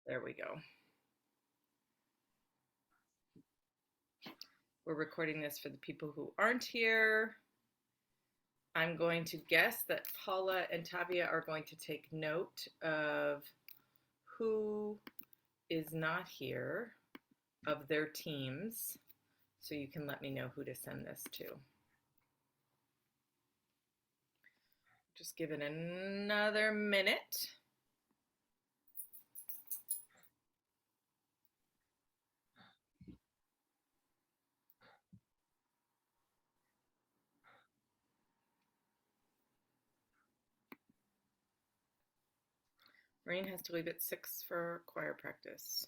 There we go. We're recording this for the people who aren't here. I'm going to guess that Paula and Tavia are going to take note of who is not here of their teams, so you can let me know who to send this to. Just give it another minute. Maureen has to leave at 6 for choir practice.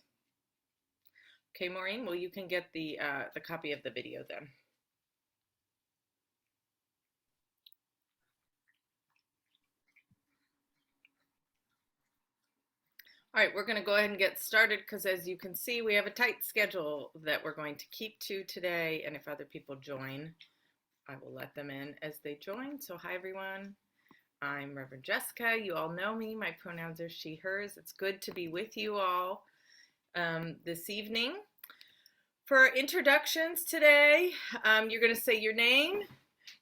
Okay, Maureen, well, you can get the copy of the video then. All right, we're going to go ahead and get started because as you can see, we have a tight schedule that we're going to keep to today. And if other people join, I will let them in as they join. So hi, everyone. I'm Reverend Jessica. You all know me. My pronouns are she, hers. It's good to be with you all this evening. For our introductions today, you're going to say your name,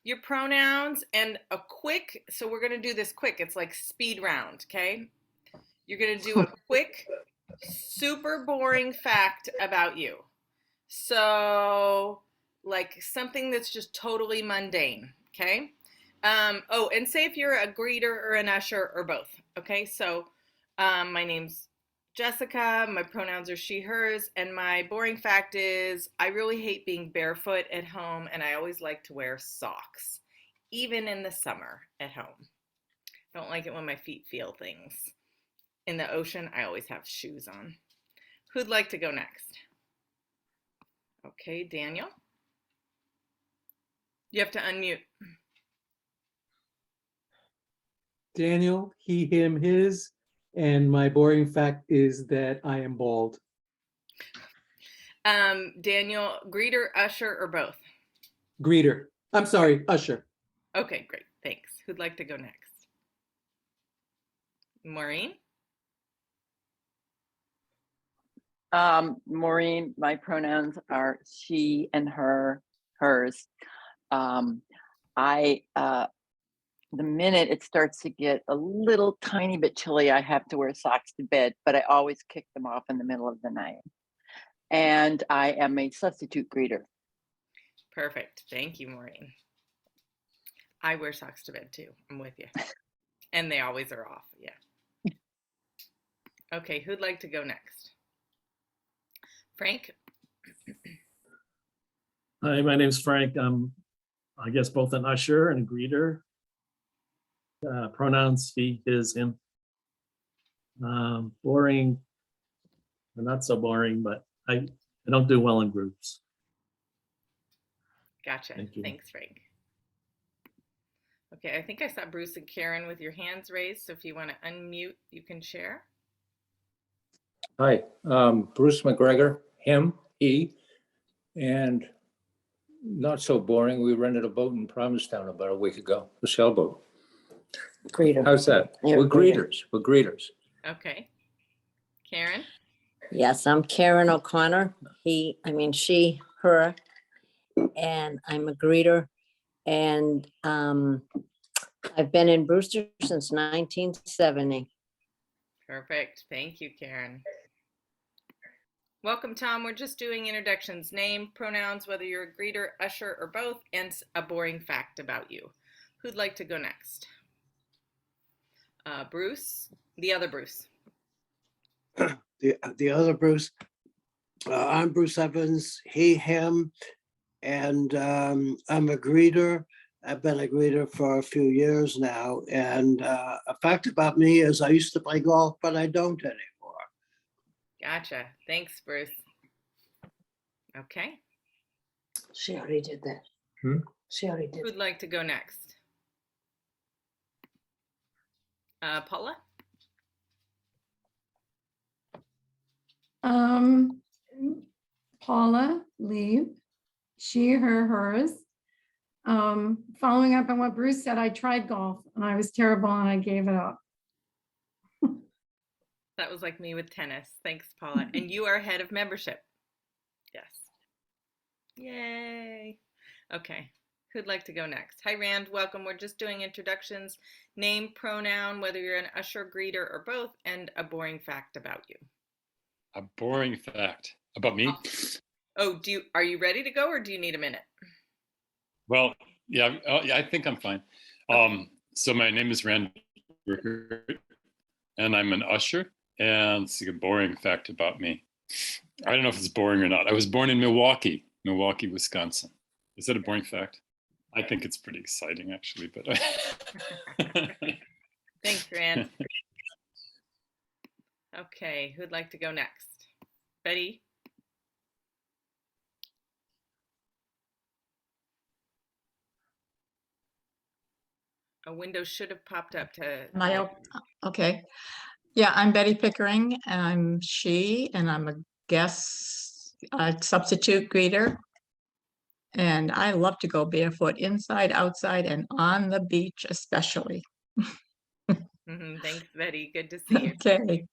your pronouns, and a quick, so we're going to do this quick. It's like speed round, okay? You're going to do a quick, super boring fact about you. So, like something that's just totally mundane, okay? Oh, and say if you're a greeter or an usher or both, okay? So, my name's Jessica, my pronouns are she, hers, and my boring fact is I really hate being barefoot at home, and I always like to wear socks, even in the summer at home. I don't like it when my feet feel things. In the ocean, I always have shoes on. Who'd like to go next? Okay, Daniel. You have to unmute. Daniel, he, him, his, and my boring fact is that I am bald. Daniel, greeter, usher, or both? Greeter. I'm sorry, usher. Okay, great. Thanks. Who'd like to go next? Maureen? Maureen, my pronouns are she and her, hers. The minute it starts to get a little tiny bit chilly, I have to wear socks to bed, but I always kick them off in the middle of the night. And I am a substitute greeter. Perfect. Thank you, Maureen. I wear socks to bed too. I'm with you. And they always are off. Yeah. Okay, who'd like to go next? Frank? Hi, my name's Frank. I'm, I guess, both an usher and a greeter. Pronouns he, his, him. Boring, or not so boring, but I don't do well in groups. Gotcha. Thank you. Thanks, Frank. Okay, I think I saw Bruce and Karen with your hands raised, so if you want to unmute, you can share. Hi, Bruce McGregor, him, he, and not so boring. We rented a boat in Provincetown about a week ago, a sailboat. Greeter. How's that? Yeah, We're greeter. greeters. We're greeters. Okay. Karen? Yes, I'm Karen O'Connor. She, her, and I'm a greeter. And I've been in Brewster since 1970. Perfect. Thank you, Karen. Welcome, Tom. We're just doing introductions, name, pronouns, whether you're a greeter, usher, or both, and a boring fact about you. Who'd like to go next? Bruce, the other Bruce. The other Bruce. I'm Bruce Evans, he, him, and I'm a greeter. I've been a greeter for a few years now. And a fact about me is I used to play golf, but I don't anymore. Gotcha. Thanks, Bruce. Okay. She already did that. She already did. Who'd like to go next? Paula? Paula, leave, she, her, hers. Following up on what Bruce said, I tried golf and I was terrible and I gave it up. That was like me with tennis. Thanks, Paula. And you are head of membership. Yes. Yay. Okay. Who'd like to go next? Hi, Rand. Welcome. We're just doing introductions, name, pronoun, whether you're an usher, greeter, or both, and a boring fact about you. A boring fact about me? Oh, are you ready to go, or do you need a minute? Well, yeah, I think I'm fine. So my name is Rand Rickert, and I'm an usher. And it's a boring fact about me. I don't know if it's boring or not. I was born in Milwaukee, Wisconsin. Is that a boring fact? I think it's pretty exciting, actually. But Thanks, Rand. Okay, who'd like to go next? Betty? A window should have popped up to. Okay. Yeah, I'm Betty Pickering, and I'm she, and I'm a guest substitute greeter. And I love to go barefoot inside, outside, and on the beach, especially. Thanks, Betty. Good to see you. Okay.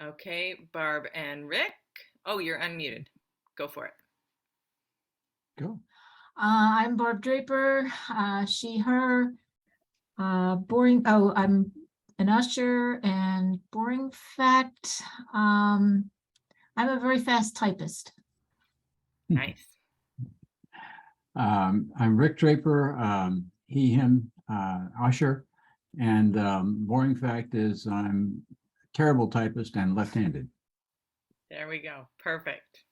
Okay, Barb and Rick. Oh, you're unmuted. Go for it. Go. I'm Barb Draper, she, her. Boring. Oh, I'm an usher, and boring fact. I'm a very fast typist. Nice. I'm Rick Draper, he, him, usher. And boring fact is I'm a terrible typist and left-handed. There we go. Perfect.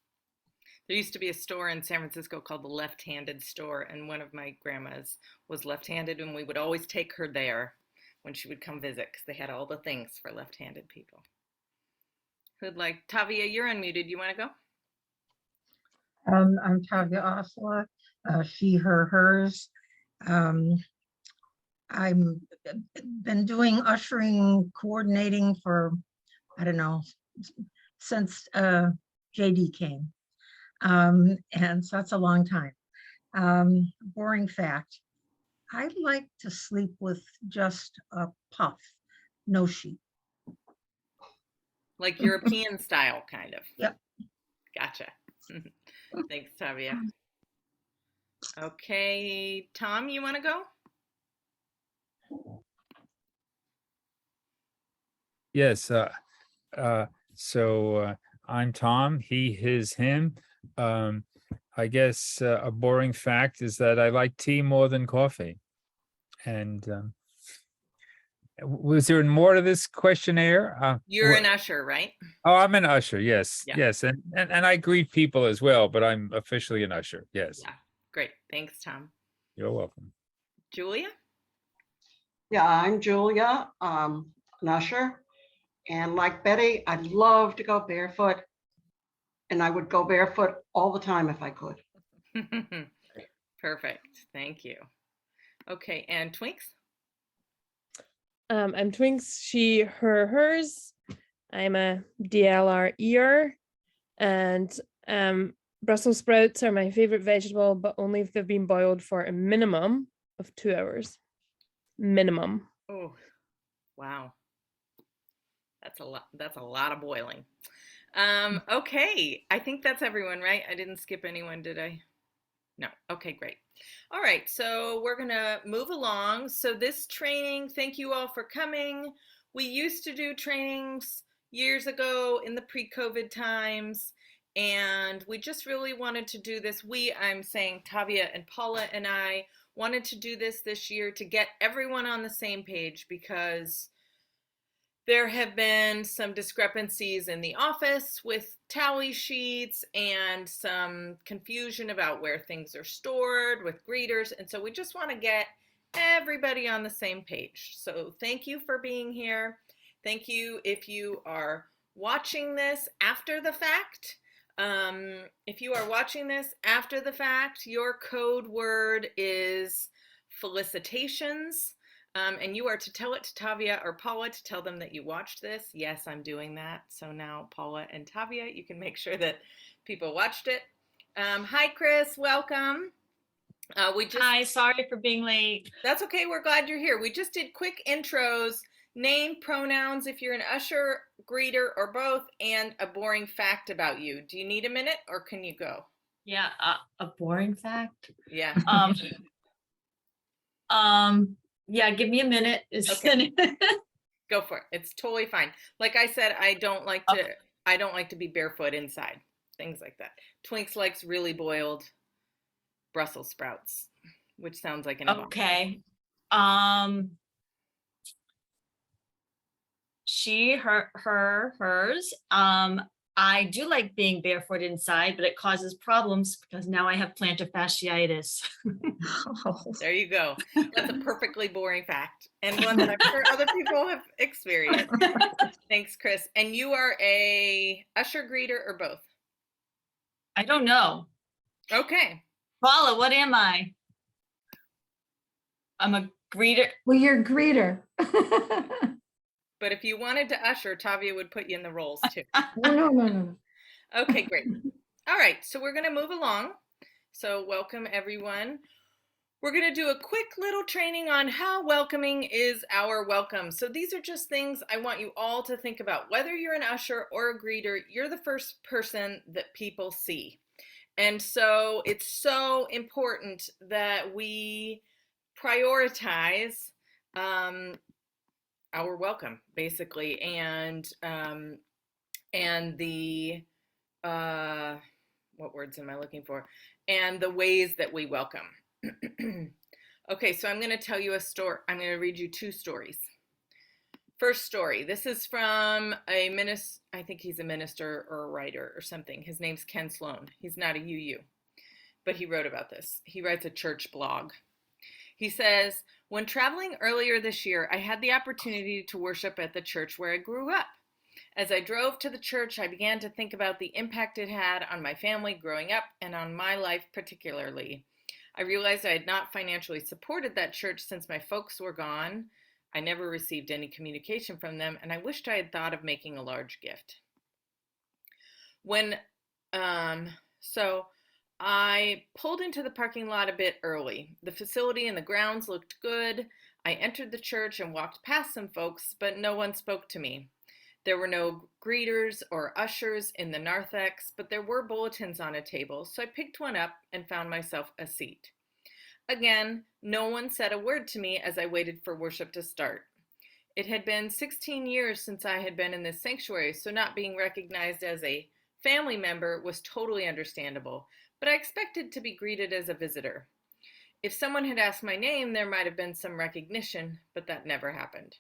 There used to be a store in San Francisco called the Left-Handed Store, and one of my grandmas was left-handed, and we would always take her there when she would come visit because they had all the things for left-handed people. Who'd like? Tavia, you're unmuted. You want to go? I'm Tavia Osla, she, her, hers. I'm been doing ushering, coordinating for, I don't know, since JD came. And so that's a long time. Boring fact, I like to sleep with just a puff, no sheet. Like European style, kind of. Yep. Gotcha. Thanks, Tavia. Okay, Tom, you want to go? Yes. So I'm Tom, he, his, him. I guess a boring fact is that I like tea more than coffee. And was there more to this questionnaire? You're an usher, right? Oh, I'm an usher. Yes, Yeah. yes, and I greet people as well, but I'm officially an usher. Yes. Yeah. Great. Thanks, Tom. You're welcome. Julia? Yeah, I'm Julia, an usher. And like Betty, I'd love to go barefoot. And I would go barefoot all the time if I could. Perfect. Thank you. Okay, and Twinks? I'm Twinks, she, her, hers. I'm a DLR-er, and Brussels sprouts are my favorite vegetable, but only if they've been boiled for a minimum of 2 hours. Minimum. Oh, wow. That's a lot. That's a lot of boiling. Okay, I think that's everyone, right? I didn't skip anyone, did I? No. Okay, great. All right, so we're gonna move along. So this training, thank you all for coming. We used to do trainings years ago in the pre-COVID times, and we just really wanted to do this. I'm saying Tavia and Paula and I wanted to do this year to get everyone on the same page, because there have been some discrepancies in the office with tally sheets and some confusion about where things are stored with greeters. And so we just want to get everybody on the same page. So thank you for being here. Thank you if you are watching this after the fact. If you are watching this after the fact, your code word is felicitations. And you are to tell it to Tavia or Paula to tell them that you watched this. Yes, I'm doing that. So now Paula and Tavia, you can make sure that people watched it. Hi, Chris. Welcome. Hi, sorry for being late. That's okay. We're glad you're here. We just did quick intros name, pronouns if you're an usher, greeter, or both, and a boring fact about you. Do you need a minute or can you go? Yeah, a boring fact. Yeah. Yeah, give me a minute. Okay. Go for it. It's totally fine. Like I said, I don't like to be barefoot inside. Things like that. Twinks likes really boiled Brussels sprouts, which sounds like an abomination. Okay. She, her, hers. I do like being barefoot inside, but it causes problems because now I have plantar fasciitis. There you go. That's a perfectly boring fact, and one that I'm sure other people have experienced. Thanks, Chris. And you are a usher, greeter, or both? I don't know. Okay. Paula, what am I? I'm a greeter. Well, you're a greeter. But if you wanted to usher, Tavia would put you in the roles too. No. Okay, great. All right, so we're going to move along. So welcome, everyone. We're going to do a quick little training on how welcoming is our welcome. So these are just things I want you all to think about. Whether you're an usher or a greeter, you're the first person that people see. And so it's so important that we prioritize our welcome, basically, and the what words am I looking for? And the ways that we welcome. Okay, so I'm going to tell you a story. I'm going to read you two stories. First story. This is from a minister. I think he's a minister or a writer or something. His name's Ken Sloan. He's not a UU, but he wrote about this. He writes a church blog. He says, when traveling earlier this year, I had the opportunity to worship at the church where I grew up. As I drove to the church, I began to think about the impact it had on my family growing up and on my life particularly. I realized I had not financially supported that church since my folks were gone. I never received any communication from them, and I wished I had thought of making a large gift. So I pulled into the parking lot a bit early. The facility and the grounds looked good. I entered the church and walked past some folks, but no one spoke to me. There were no greeters or ushers in the narthex, but there were bulletins on a table, so I picked one up and found myself a seat. Again, no one said a word to me as I waited for worship to start. It had been 16 years since I had been in this sanctuary, so not being recognized as a family member was totally understandable, but I expected to be greeted as a visitor. If someone had asked my name, there might have been some recognition, but that never happened.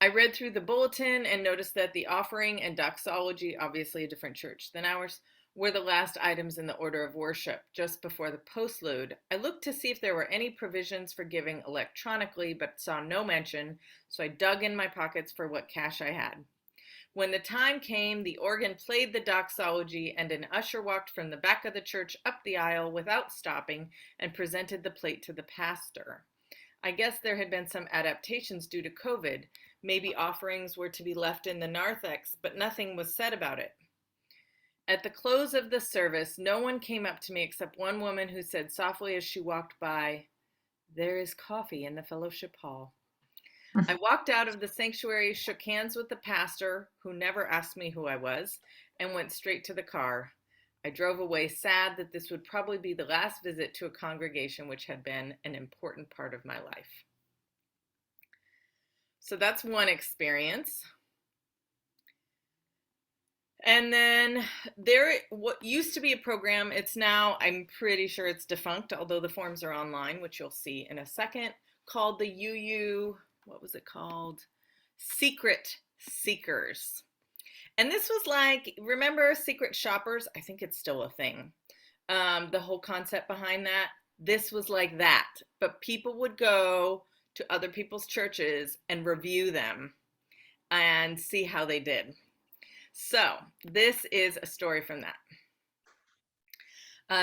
I read through the bulletin and noticed that the offering and doxology, obviously a different church than ours, were the last items in the order of worship just before the postlude. I looked to see if there were any provisions for giving electronically, but saw no mention, so I dug in my pockets for what cash I had. When the time came, the organ played the doxology and an usher walked from the back of the church up the aisle without stopping and presented the plate to the pastor. I guess there had been some adaptations due to COVID. Maybe offerings were to be left in the narthex, but nothing was said about it. At the close of the service, no one came up to me except one woman who said softly as she walked by, "There is coffee in the fellowship hall." I walked out of the sanctuary, shook hands with the pastor, who never asked me who I was, and went straight to the car. I drove away sad that this would probably be the last visit to a congregation which had been an important part of my life. So that's one experience. And then what used to be a program, it's now, I'm pretty sure it's defunct, although the forms are online, which you'll see in a second, called the UU, what was it called? Secret Seekers. And this was like, remember Secret Shoppers? I think it's still a thing. The whole concept behind that, this was like that, but people would go to other people's churches and review them and see how they did. So this is a story from that.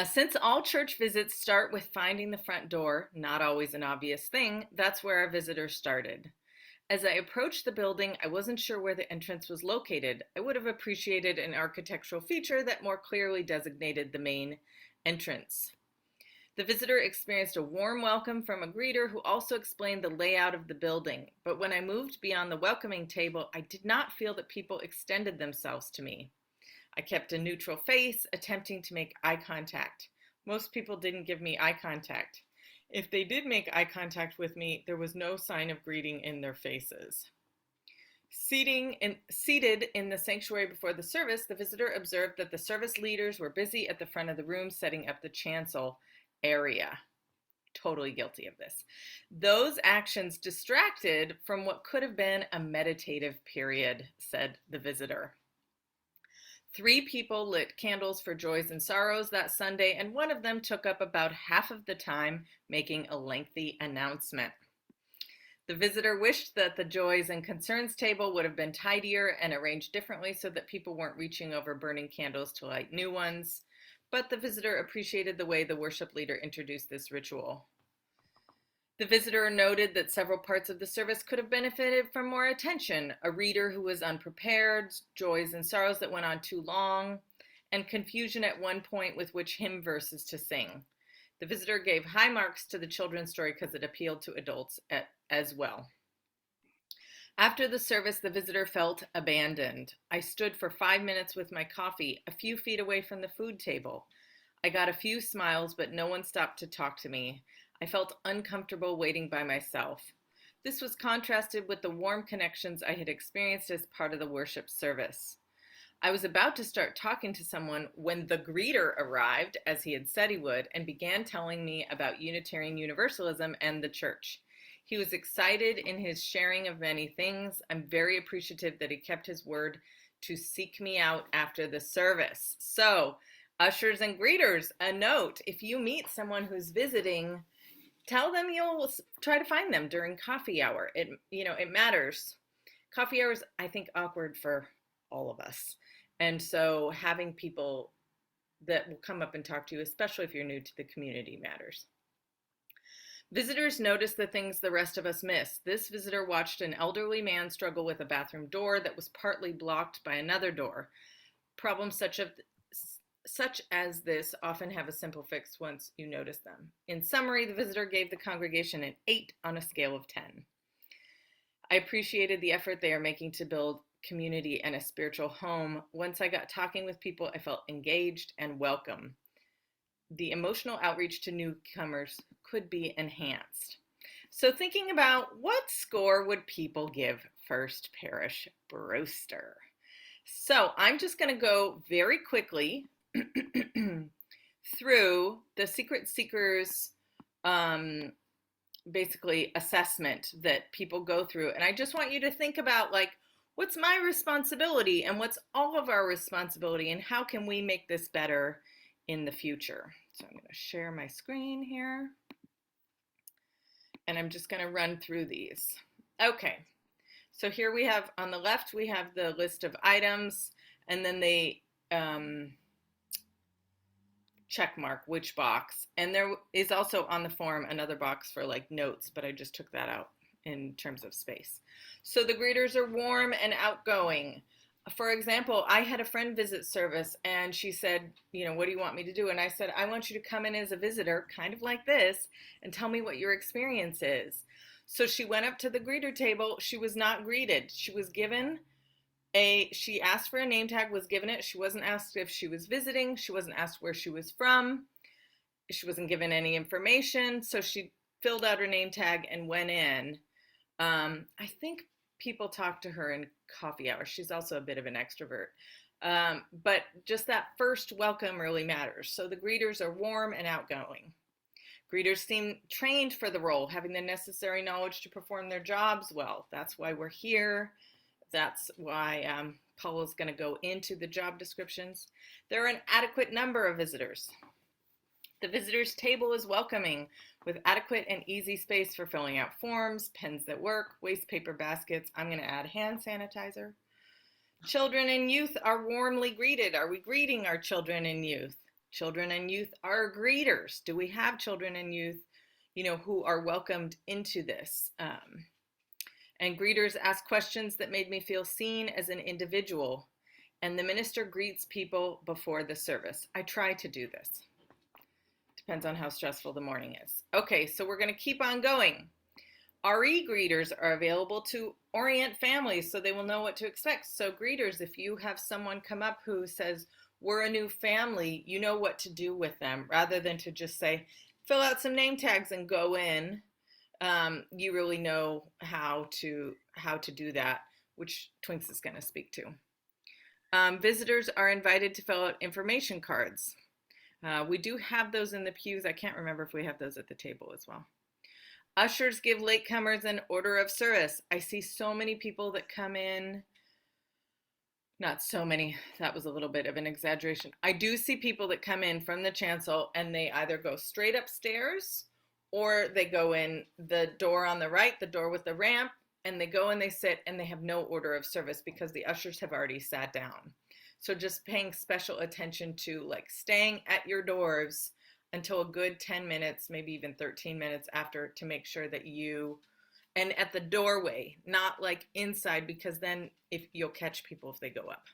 Since all church visits start with finding the front door, not always an obvious thing, that's where our visitors started. As I approached the building, I wasn't sure where the entrance was located. I would have appreciated an architectural feature that more clearly designated the main entrance. The visitor experienced a warm welcome from a greeter who also explained the layout of the building. But when I moved beyond the welcoming table, I did not feel that people extended themselves to me. I kept a neutral face, attempting to make eye contact. Most people didn't give me eye contact. If they did make eye contact with me, there was no sign of greeting in their faces. Seated in the sanctuary before the service, the visitor observed that the service leaders were busy at the front of the room setting up the chancel area. Totally guilty of this. Those actions distracted from what could have been a meditative period, said the visitor. 3 people lit candles for joys and sorrows that Sunday, and one of them took up about half of the time making a lengthy announcement. The visitor wished that the joys and concerns table would have been tidier and arranged differently so that people weren't reaching over burning candles to light new ones. But the visitor appreciated the way the worship leader introduced this ritual. The visitor noted that several parts of the service could have benefited from more attention: a reader who was unprepared, joys and sorrows that went on too long, and confusion at one point with which hymn verses to sing. The visitor gave high marks to the children's story because it appealed to adults as well. After the service, the visitor felt abandoned. I stood for 5 minutes with my coffee, a few feet away from the food table. I got a few smiles, but no one stopped to talk to me. I felt uncomfortable waiting by myself. This was contrasted with the warm connections I had experienced as part of the worship service. I was about to start talking to someone when the greeter arrived, as he had said he would, and began telling me about Unitarian Universalism and the church. He was excited in his sharing of many things. I'm very appreciative that he kept his word to seek me out after the service. So, ushers and greeters, a note: if you meet someone who's visiting, tell them you'll try to find them during coffee hour. It matters. Coffee hour is, I think, awkward for all of us. And so having people that will come up and talk to you, especially if you're new to the community, matters. Visitors notice the things the rest of us miss. This visitor watched an elderly man struggle with a bathroom door that was partly blocked by another door. Problems such as this often have a simple fix once you notice them. In summary, the visitor gave the congregation an 8 on a scale of 10. I appreciated the effort they are making to build community and a spiritual home. Once I got talking with people, I felt engaged and welcome. The emotional outreach to newcomers could be enhanced. So thinking about what score would people give First Parish Brewster? So I'm just going to go very quickly through the Secret Seekers basically assessment that people go through. And I just want you to think about, like, what's my responsibility and what's all of our responsibility, and how can we make this better in the future? So I'm going to share my screen here, and I'm just going to run through these. Okay, so here we have, on the left, we have the list of items, and then they check mark which box. And there is also on the form another box for like notes, but I just took that out in terms of space. So the greeters are warm and outgoing. For example, I had a friend visit service and she said, what do you want me to do? And I said, I want you to come in as a visitor, kind of like this, and tell me what your experience is. So she went up to the greeter table. She was not greeted. She was given she asked for a name tag, was given it. She wasn't asked if she was visiting. She wasn't asked where she was from. She wasn't given any information. So she filled out her name tag and went in. I think people talk to her in coffee hour. She's also a bit of an extrovert. But just that first welcome really matters. So the greeters are warm and outgoing. Greeters seem trained for the role, having the necessary knowledge to perform their jobs well. That's why we're here. That's why Paul is going to go into the job descriptions. There are an adequate number of visitors. The visitors table is welcoming, with adequate and easy space for filling out forms, pens that work, waste paper baskets. I'm going to add hand sanitizer. Children and youth are warmly greeted. Are we greeting our children and youth? Children and youth are greeters. Do we have children and youth, who are welcomed into this? And greeters ask questions that made me feel seen as an individual. And the minister greets people before the service. I try to do this. Depends on how stressful the morning is. Okay, so we're going to keep on going. RE greeters are available to orient families so they will know what to expect. So greeters, if you have someone come up who says, we're a new family, you know what to do with them rather than to just say, fill out some name tags and go in. You really know how to do that, which Twinks is going to speak to. Visitors are invited to fill out information cards. We do have those in the pews. I can't remember if we have those at the table as well. Ushers give latecomers an order of service. I see so many people that come in. Not so many. That was a little bit of an exaggeration. I do see people that come in from the chancel and they either go straight upstairs or they go in the door on the right, the door with the ramp, and they go and they sit and they have no order of service because the ushers have already sat down. So just paying special attention to like staying at your doors until a good 10 minutes, maybe even 13 minutes after, to make sure that you, and at the doorway, not like inside, because then if you'll catch people if they go up.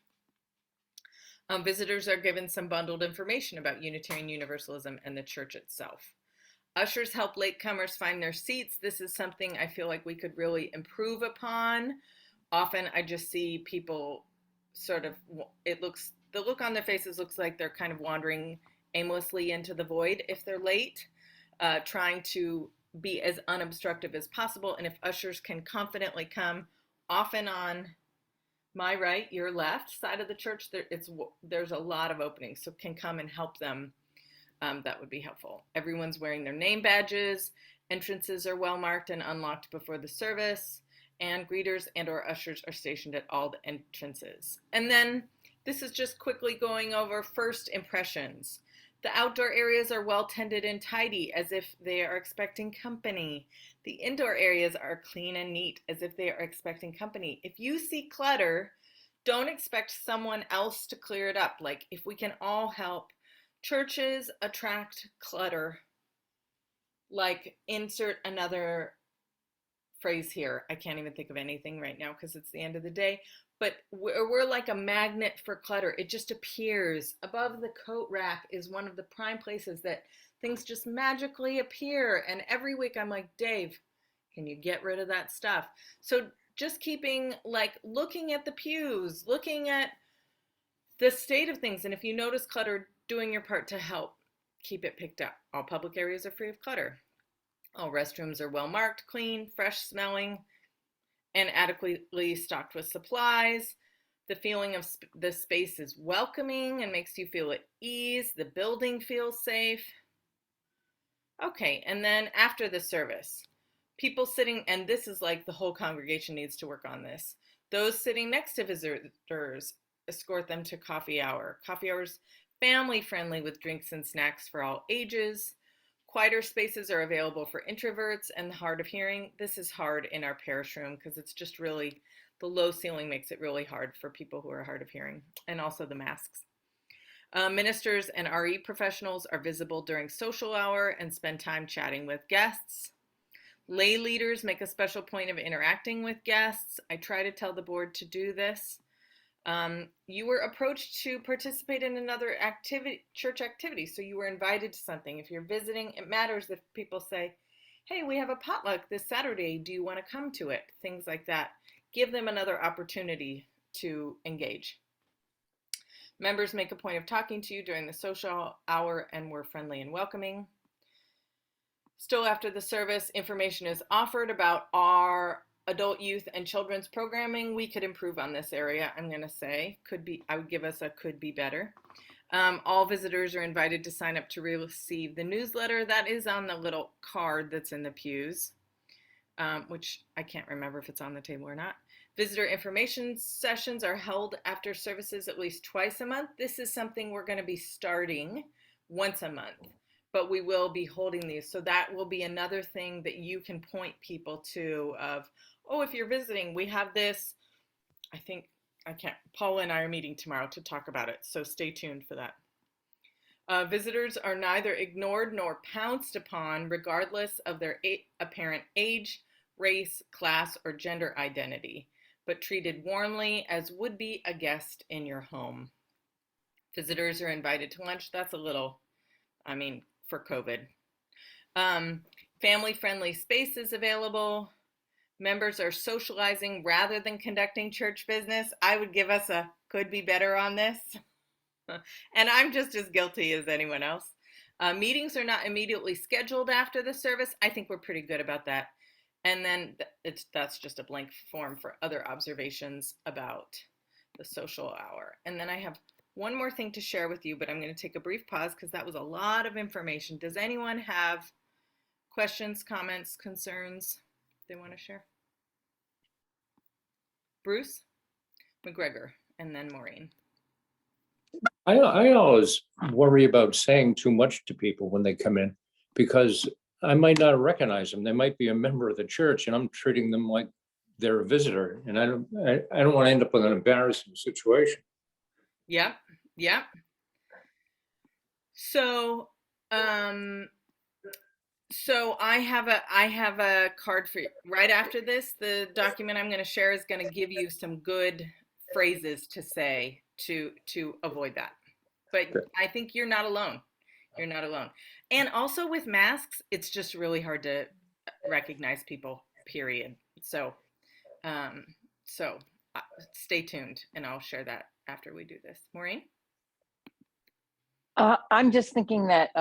Visitors are given some bundled information about Unitarian Universalism and the church itself. Ushers help latecomers find their seats. This is something I feel like we could really improve upon. Often I just see people sort of, the look on their faces looks like they're kind of wandering aimlessly into the void if they're late, trying to be as unobstructive as possible. And if ushers can confidently come often on my right, your left side of the church, there's a lot of openings, so can come and help them. That would be helpful. Everyone's wearing their name badges. Entrances are well marked and unlocked before the service, and greeters and or ushers are stationed at all the entrances. And then this is just quickly going over first impressions. The outdoor areas are well tended and tidy as if they are expecting company. The indoor areas are clean and neat as if they are expecting company. If you see clutter, don't expect someone else to clear it up. Like if we can all help, churches attract clutter. Like insert another phrase here. I can't even think of anything right now because it's the end of the day. But we're like a magnet for clutter. It just appears. Above the coat rack is one of the prime places that things just magically appear. And every week I'm like, Dave, can you get rid of that stuff? So just keeping, like, looking at the pews, looking at the state of things. And if you notice clutter, doing your part to help keep it picked up. All public areas are free of clutter. All restrooms are well marked, clean, fresh smelling, and adequately stocked with supplies. The feeling of the space is welcoming and makes you feel at ease. The building feels safe. Okay, and then after the service, people sitting, and this is like the whole congregation needs to work on this. Those sitting next to visitors, escort them to coffee hour. Coffee hour's family friendly with drinks and snacks for all ages. Quieter spaces are available for introverts and the hard of hearing. This is hard in our parish room because it's just really, the low ceiling makes it really hard for people who are hard of hearing, and also the masks. Ministers and RE professionals are visible during social hour and spend time chatting with guests. Lay leaders make a special point of interacting with guests. I try to tell the board to do this. You were approached to participate in another church activity, so you were invited to something. If you're visiting, it matters if people say, hey, we have a potluck this Saturday, do you want to come to it? Things like that. Give them another opportunity to engage. Members make a point of talking to you during the social hour and were friendly and welcoming. Still after the service, information is offered about our adult, youth, and children's programming. We could improve on this area, I'm going to say. I would give us a could be better. All visitors are invited to sign up to receive the newsletter. That is on the little card that's in the pews, which I can't remember if it's on the table or not. Visitor information sessions are held after services at least twice a month. This is something we're going to be starting once a month, but we will be holding these. So that will be another thing that you can point people to of, oh, if you're visiting, we have this. Paula and I are meeting tomorrow to talk about it, so stay tuned for that. Visitors are neither ignored nor pounced upon, regardless of their apparent age, race, class, or gender identity, but treated warmly as would be a guest in your home. Visitors are invited to lunch. That's a little, for COVID. Family-friendly space is available. Members are socializing rather than conducting church business. I would give us a could be better on this. And I'm just as guilty as anyone else. Meetings are not immediately scheduled after the service. I think we're pretty good about that. And then that's just a blank form for other observations about the social hour. And then I have one more thing to share with you, but I'm going to take a brief pause because that was a lot of information. Does anyone have questions, comments, concerns they want to share? Bruce McGregor, and then Maureen. I always worry about saying too much to people when they come in because I might not recognize them. They might be a member of the church and I'm treating them like they're a visitor, and I don't want to end up with an embarrassing situation. Yep. So, so I have a card for you. Right after this, the document I'm going to share is going to give you some good phrases to say to avoid that. But I think you're not alone. You're not alone. And also with masks, it's just really hard to recognize people, period. So, stay tuned and I'll share that after we do this. Maureen? I'm just thinking that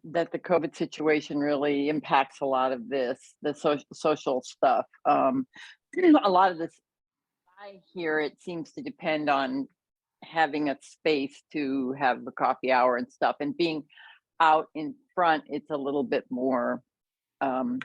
that the COVID situation really impacts a lot of this, the social stuff. A lot of this, I hear it seems to depend on having a space to have the coffee hour and stuff, and being out in front, it's a little bit more of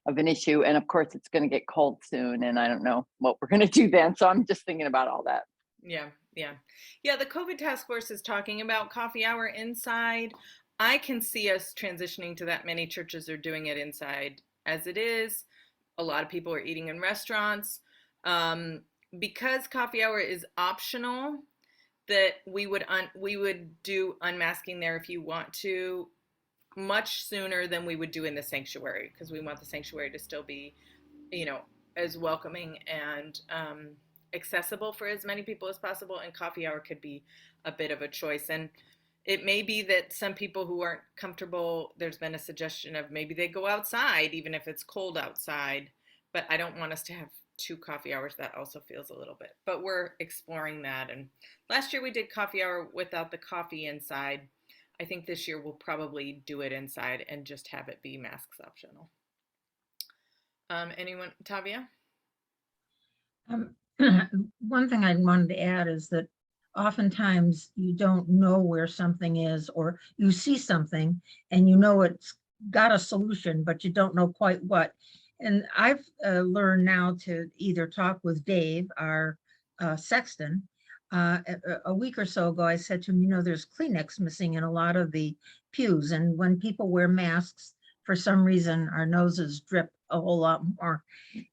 an issue. And of course, it's going to get cold soon, and I don't know what we're going to do then. So I'm just thinking about all that. Yeah. The COVID task force is talking about coffee hour inside. I can see us transitioning to that. Many churches are doing it inside as it is. A lot of people are eating in restaurants. Because coffee hour is optional, that we would do unmasking there if you want to, much sooner than we would do in the sanctuary, because we want the sanctuary to still be, as welcoming and accessible for as many people as possible. And coffee hour could be a bit of a choice. And it may be that some people who aren't comfortable, there's been a suggestion of maybe they go outside, even if it's cold outside. But I don't want us to have 2 coffee hours. That also feels a little bit, but we're exploring that. And last year we did coffee hour without the coffee inside. I think this year we'll probably do it inside and just have it be masks optional. Anyone, Tavia? One thing I wanted to add is that oftentimes you don't know where something is, or you see something and you know it's got a solution, but you don't know quite what. And I've learned now to either talk with Dave, our sexton. A week or so ago, I said to him, there's Kleenex missing in a lot of the pews. And when people wear masks, for some reason, our noses drip a whole lot more.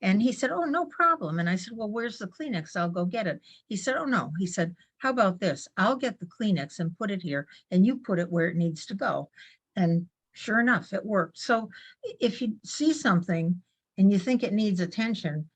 And he said, oh, no problem. And I said, well, where's the Kleenex? I'll go get it. He said, oh, no. He said, how about this? I'll get the Kleenex and put it here, and you put it where it needs to go. And sure enough, it worked. So if you see something and you think it needs attention,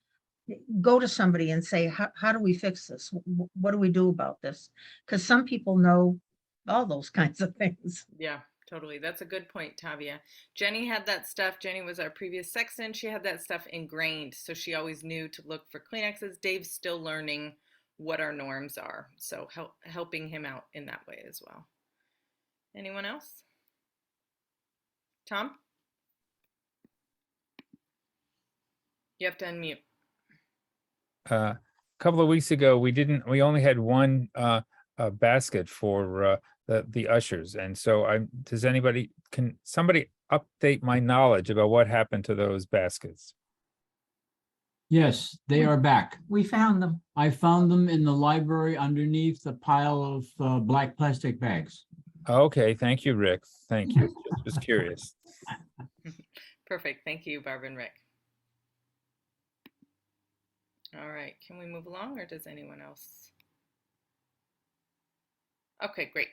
go to somebody and say, how do we fix this? What do we do about this? Because some people know all those kinds of things. Yeah, totally. That's a good point, Tavia. Jenny had that stuff. Jenny was our previous sexton. She had that stuff ingrained, so she always knew to look for Kleenexes. Dave's still learning what our norms are, so helping him out in that way as well. Anyone else? Tom? You have to unmute. A couple of weeks ago, we only had one basket for the ushers. And so can somebody update my knowledge about what happened to those baskets? Yes, they are back. We found them. I found them in the library underneath the pile of black plastic bags. Okay, thank you, Rick. Thank you. Just was curious. Perfect. Thank you, Barbara and Rick. All right, can we move along, or does anyone else? Okay, great.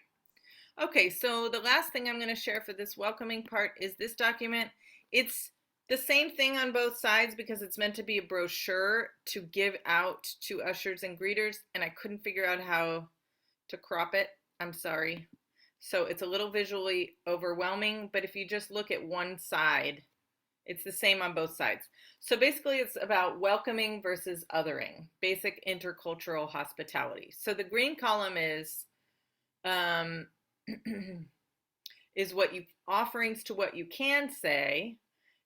Okay, so the last thing I'm going to share for this welcoming part is this document. It's the same thing on both sides because it's meant to be a brochure to give out to ushers and greeters, and I couldn't figure out how to crop it. I'm sorry. So it's a little visually overwhelming, but if you just look at one side, it's the same on both sides. So basically it's about welcoming versus othering, basic intercultural hospitality. So the green column is is what you offerings to what you can say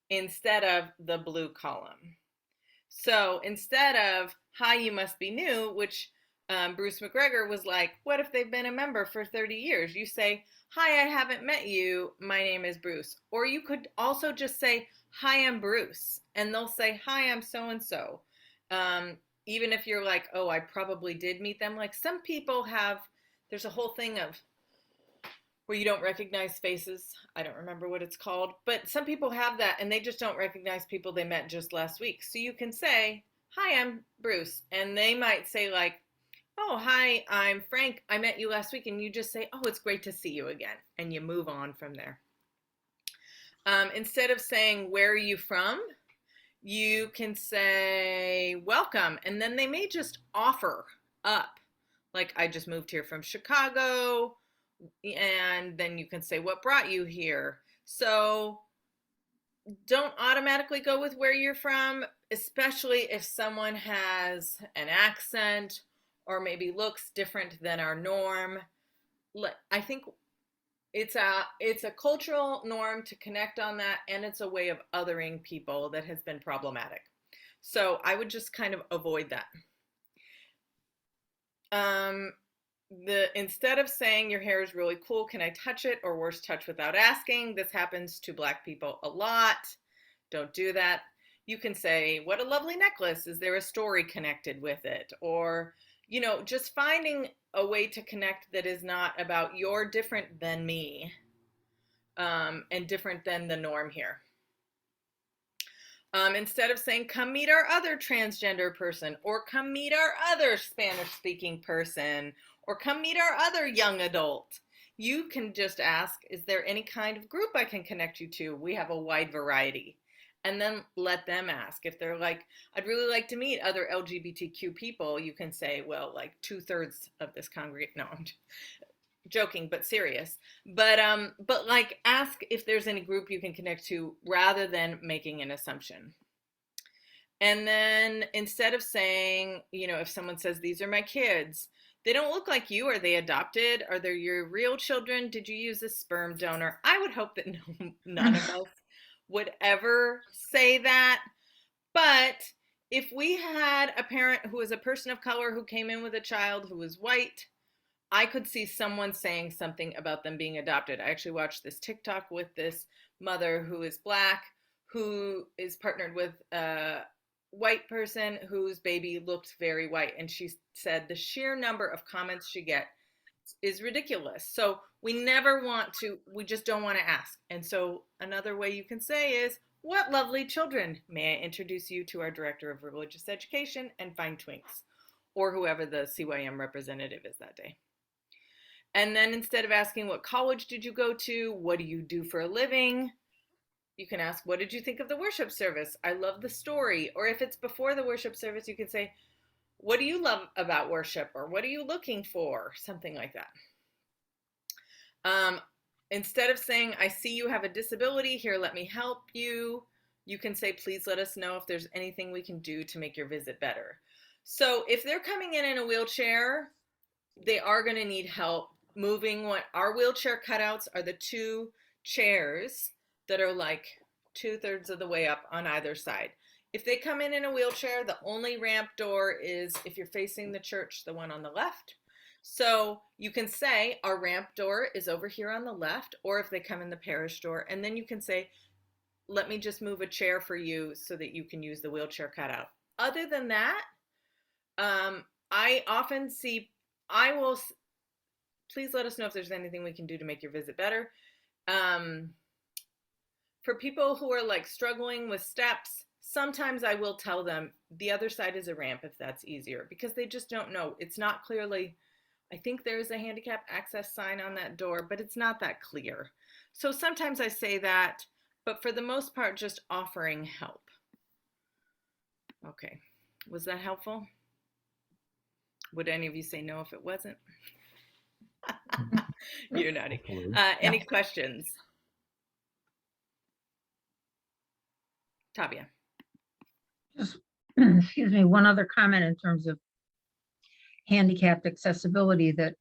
instead of the blue column. So instead of hi, you must be new, which Bruce McGregor was like, what if they've been a member for 30 years? You say, hi, I haven't met you. My name is Bruce. Or you could also just say, hi, I'm Bruce. And they'll say, hi, I'm so-and-so. Even if you're like, oh, I probably did meet them. Like some people have, there's a whole thing of where you don't recognize faces. I don't remember what it's called, but some people have that and they just don't recognize people they met just last week. So you can say, hi, I'm Bruce. And they might say like, oh, hi, I'm Frank. I met you last week. And you just say, oh, it's great to see you again. And you move on from there. Instead of saying, where are you from? You can say, welcome. And then they may just offer up. Like, I just moved here from Chicago. And then you can say, what brought you here? So don't automatically go with where you're from, especially if someone has an accent or maybe looks different than our norm. I think it's a cultural norm to connect on that, and it's a way of othering people that has been problematic. So I would just kind of avoid that. Instead of saying your hair is really cool, can I touch it? Or worse, touch without asking. This happens to Black people a lot. Don't do that. You can say, what a lovely necklace. Is there a story connected with it? Or, you know, just finding a way to connect that is not about you're different than me and different than the norm here. Instead of saying, come meet our other transgender person, or come meet our other Spanish-speaking person, or come meet our other young adult, you can just ask, is there any kind of group I can connect you to? We have a wide variety. And then let them ask. If they're like, I'd really like to meet other LGBTQ people, you can say, well, like 2/3 of this congregation, no, I'm joking, but serious. But like ask if there's any group you can connect to rather than making an assumption. And then instead of saying, you know, if someone says, these are my kids, they don't look like you. Are they adopted? Are they your real children? Did you use a sperm donor? I would hope that none of us would ever say that. But if we had a parent who was a person of color who came in with a child who was white, I could see someone saying something about them being adopted. I actually watched this TikTok with this mother who is Black, who is partnered with a white person whose baby looked very white. And she said the sheer number of comments she gets is ridiculous. So we never want to, we just don't want to ask. And so another way you can say is, what lovely children. May I introduce you to our director of religious education and Fine Twinks, or whoever the CYM representative is that day. And then instead of asking, what college did you go to? What do you do for a living? You can ask, what did you think of the worship service? I love the story. Or if it's before the worship service, you can say, what do you love about worship? Or what are you looking for? Something like that. Instead of saying, I see you have a disability, here, let me help you, you can say, please let us know if there's anything we can do to make your visit better. So if they're coming in a wheelchair, they are going to need help moving. What our wheelchair cutouts are the 2 chairs that are like 2/3 of the way up on either side. If they come in a wheelchair, the only ramp door is, if you're facing the church, the one on the left. So you can say our ramp door is over here on the left, or if they come in the parish door, and then you can say, let me just move a chair for you so that you can use the wheelchair cutout. Other than that, I often see, please let us know if there's anything we can do to make your visit better. For people who are like struggling with steps, sometimes I will tell them the other side is a ramp if that's easier, because they just don't know. It's not clearly, I think there's a handicap access sign on that door, but it's not that clear. So sometimes I say that, but for the most part, just offering help. Okay, was that helpful? Would any of you say no if it wasn't? You're naughty. Hopefully. Any questions? Tavia. Just, excuse me, one other comment in terms of handicapped accessibility, that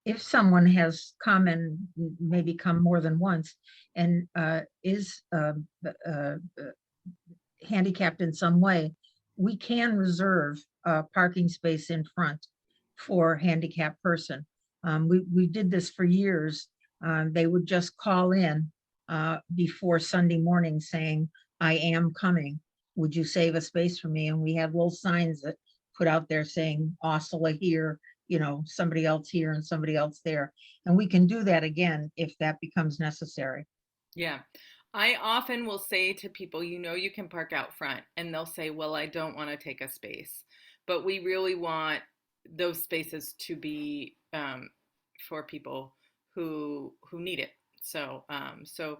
if someone has come and maybe come more than once and is handicapped in some way, we can reserve a parking space in front for a handicapped person. We did this for years. They would just call in before Sunday morning saying, I am coming. Would you save a space for me? And we had little signs that put out there saying, Osceola here, you know, somebody else here and somebody else there. And we can do that again if that becomes necessary. Yeah. I often will say to people, you know, you can park out front, and they'll say, well, I don't want to take a space, but we really want those spaces to be for people who need it. So, so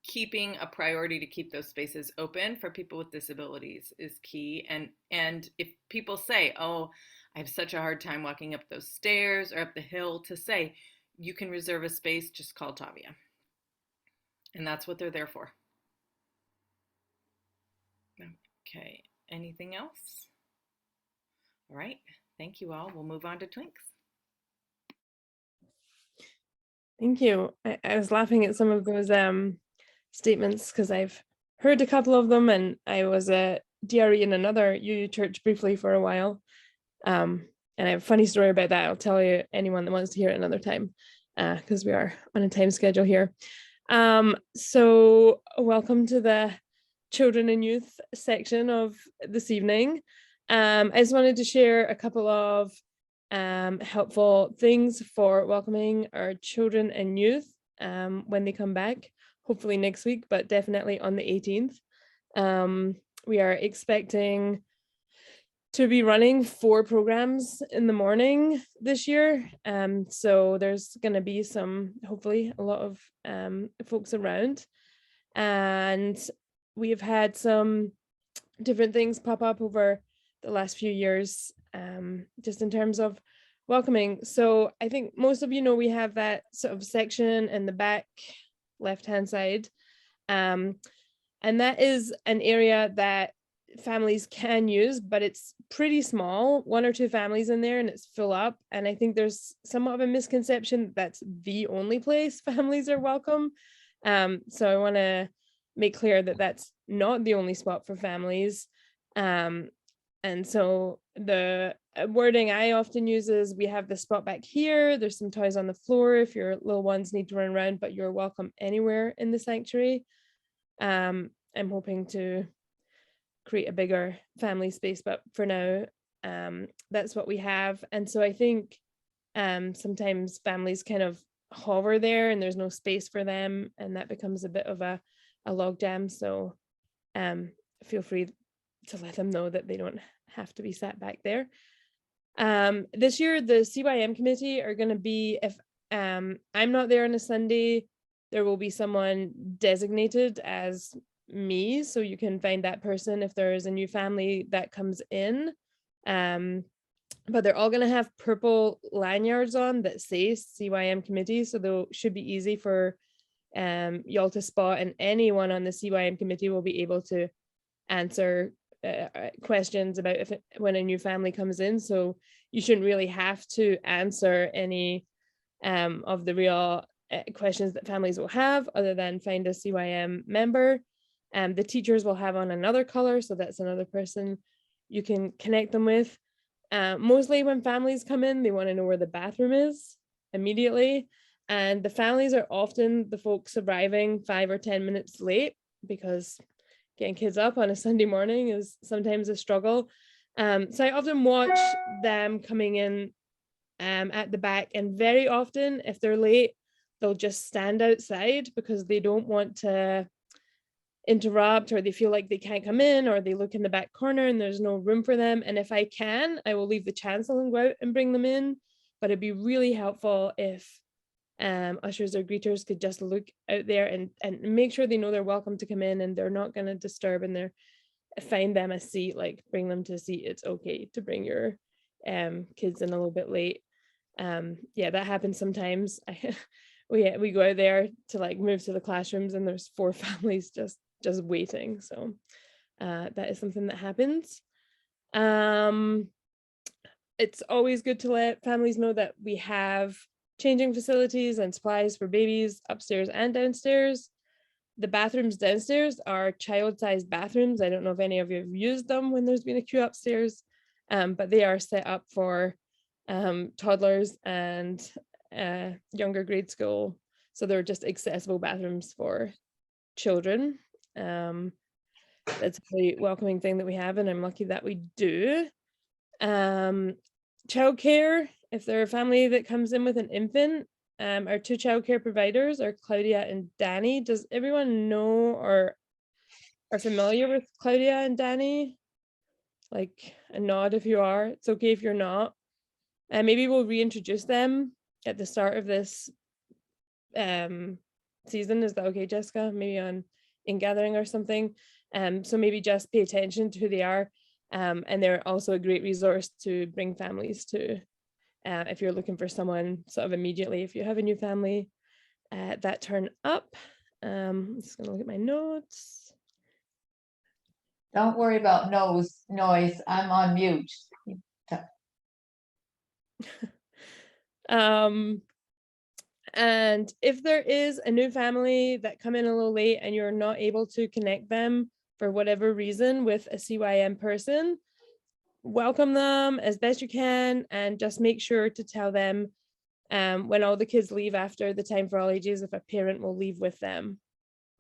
keeping a priority to keep those spaces open for people with disabilities is key. And if people say, oh, I have such a hard time walking up those stairs or up the hill, to say, you can reserve a space, just call Tavia. And that's what they're there for. Okay, anything else? All right, thank you all. We'll move on to Twinks. Thank you. I was laughing at some of those statements because I've heard a couple of them, and I was a DRE in another UU church briefly for a while. And I have a funny story about that. I'll tell you, anyone that wants to hear it another time, because we are on a time schedule here. So welcome to the children and youth section of this evening. I just wanted to share a couple of helpful things for welcoming our children and youth when they come back, hopefully next week, but definitely on the 18th. We are expecting to be running 4 programs in the morning this year. So there's going to be hopefully a lot of folks around. And we've had some different things pop up over the last few years, just in terms of welcoming. So I think most of you know we have that sort of section in the back left-hand side. And that is an area that families can use, but it's pretty small, 1 or 2 families in there and it's full up. And I think there's somewhat of a misconception that's the only place families are welcome. So I want to make clear that that's not the only spot for families. And so the wording I often use is, we have the spot back here, there's some toys on the floor if your little ones need to run around, but you're welcome anywhere in the sanctuary. I'm hoping to create a bigger family space, but for now, that's what we have. And so I think sometimes families kind of hover there and there's no space for them, and that becomes a bit of a logjam. So feel free to let them know that they don't have to be sat back there. This year, the CYM committee are going to be, if I'm not there on a Sunday, there will be someone designated as me, so you can find that person if there is a new family that comes in. But they're all going to have purple lanyards on that say CYM committee, so they should be easy for y'all to spot, and anyone on the CYM committee will be able to answer questions about when a new family comes in. So you shouldn't really have to answer any of the real questions that families will have, other than find a CYM member. The teachers will have on another color, so that's another person you can connect them with. Mostly when families come in, they want to know where the bathroom is immediately. And the families are often the folks arriving 5 or 10 minutes late, because getting kids up on a Sunday morning is sometimes a struggle. So I often watch them coming in at the back, and very often if they're late, they'll just stand outside because they don't want to interrupt, or they feel like they can't come in, or they look in the back corner and there's no room for them. And if I can, I will leave the chancel and go out and bring them in. But it'd be really helpful if ushers or greeters could just look out there and make sure they know they're welcome to come in, and they're not going to disturb, and find them a seat, like bring them to a seat. It's okay to bring your kids in a little bit late. yeah, that happens sometimes. We go out there to like move to the classrooms and there's 4 families just waiting. So that is something that happens. It's always good to let families know that we have changing facilities and supplies for babies upstairs and downstairs. The bathrooms downstairs are child-sized bathrooms. I don't know if any of you have used them when there's been a queue upstairs, but they are set up for toddlers and younger grade school. So they're just accessible bathrooms for children. That's a really welcoming thing that we have, and I'm lucky that we do. Childcare, if they're a family that comes in with an infant, our 2 childcare providers are Claudia and Danny. Does everyone know or are familiar with Claudia and Danny? Like a nod if you are. It's okay if you're not. And maybe we'll reintroduce them at the start of this season. Is that okay, Jessica? Maybe on in gathering or something. So maybe just pay attention to who they are. And they're also a great resource to bring families to. If you're looking for someone sort of immediately, if you have a new family that turn up. I'm just gonna look at my notes. Don't worry about noise. I'm on mute. And if there is a new family that come in a little late and you're not able to connect them for whatever reason with a CYM person, welcome them as best you can and just make sure to tell them when all the kids leave after the time for all ages, if a parent will leave with them.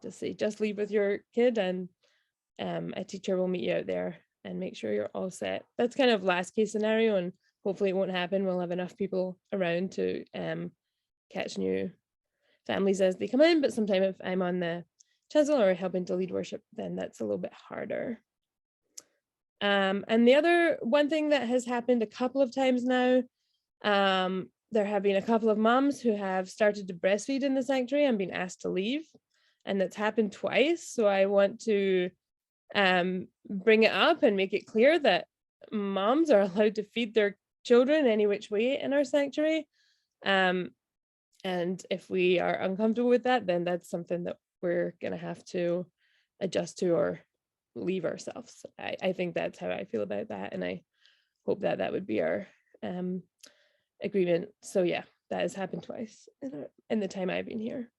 Just say, just leave with your kid and a teacher will meet you out there and make sure you're all set. That's kind of last case scenario, and hopefully it won't happen. We'll have enough people around to catch new families as they come in, but sometimes if I'm on the chancel or helping to lead worship, then that's a little bit harder. And the other one thing that has happened a couple of times now, there have been a couple of moms who have started to breastfeed in the sanctuary and been asked to leave, and that's happened twice. So I want to bring it up and make it clear that moms are allowed to feed their children any which way in our sanctuary. And if we are uncomfortable with that, then that's something that we're gonna have to adjust to or leave ourselves. I think that's how I feel about that, and I hope that that would be our agreement. So yeah, that has happened twice in the time I've been here.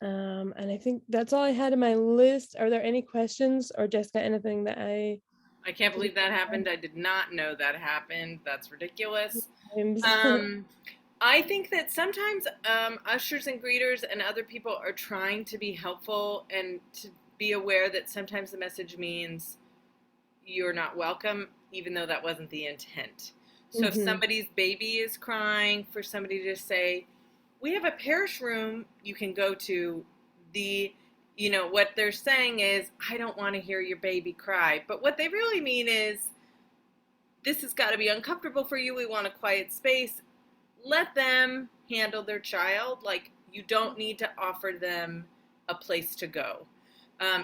And I think that's all I had in my list. Are there any questions, or Jessica, anything that I can't believe that happened. I did not know that happened. That's ridiculous. I think that sometimes ushers and greeters and other people are trying to be helpful and to be aware that sometimes the message means you're not welcome, even though that wasn't the intent. So if somebody's baby is crying, for somebody to say, we have a parish room you can go to, what they're saying is, I don't want to hear your baby cry. But what they really mean is, this has got to be uncomfortable for you. We want a quiet space. Let them handle their child. Like, you don't need to offer them a place to go.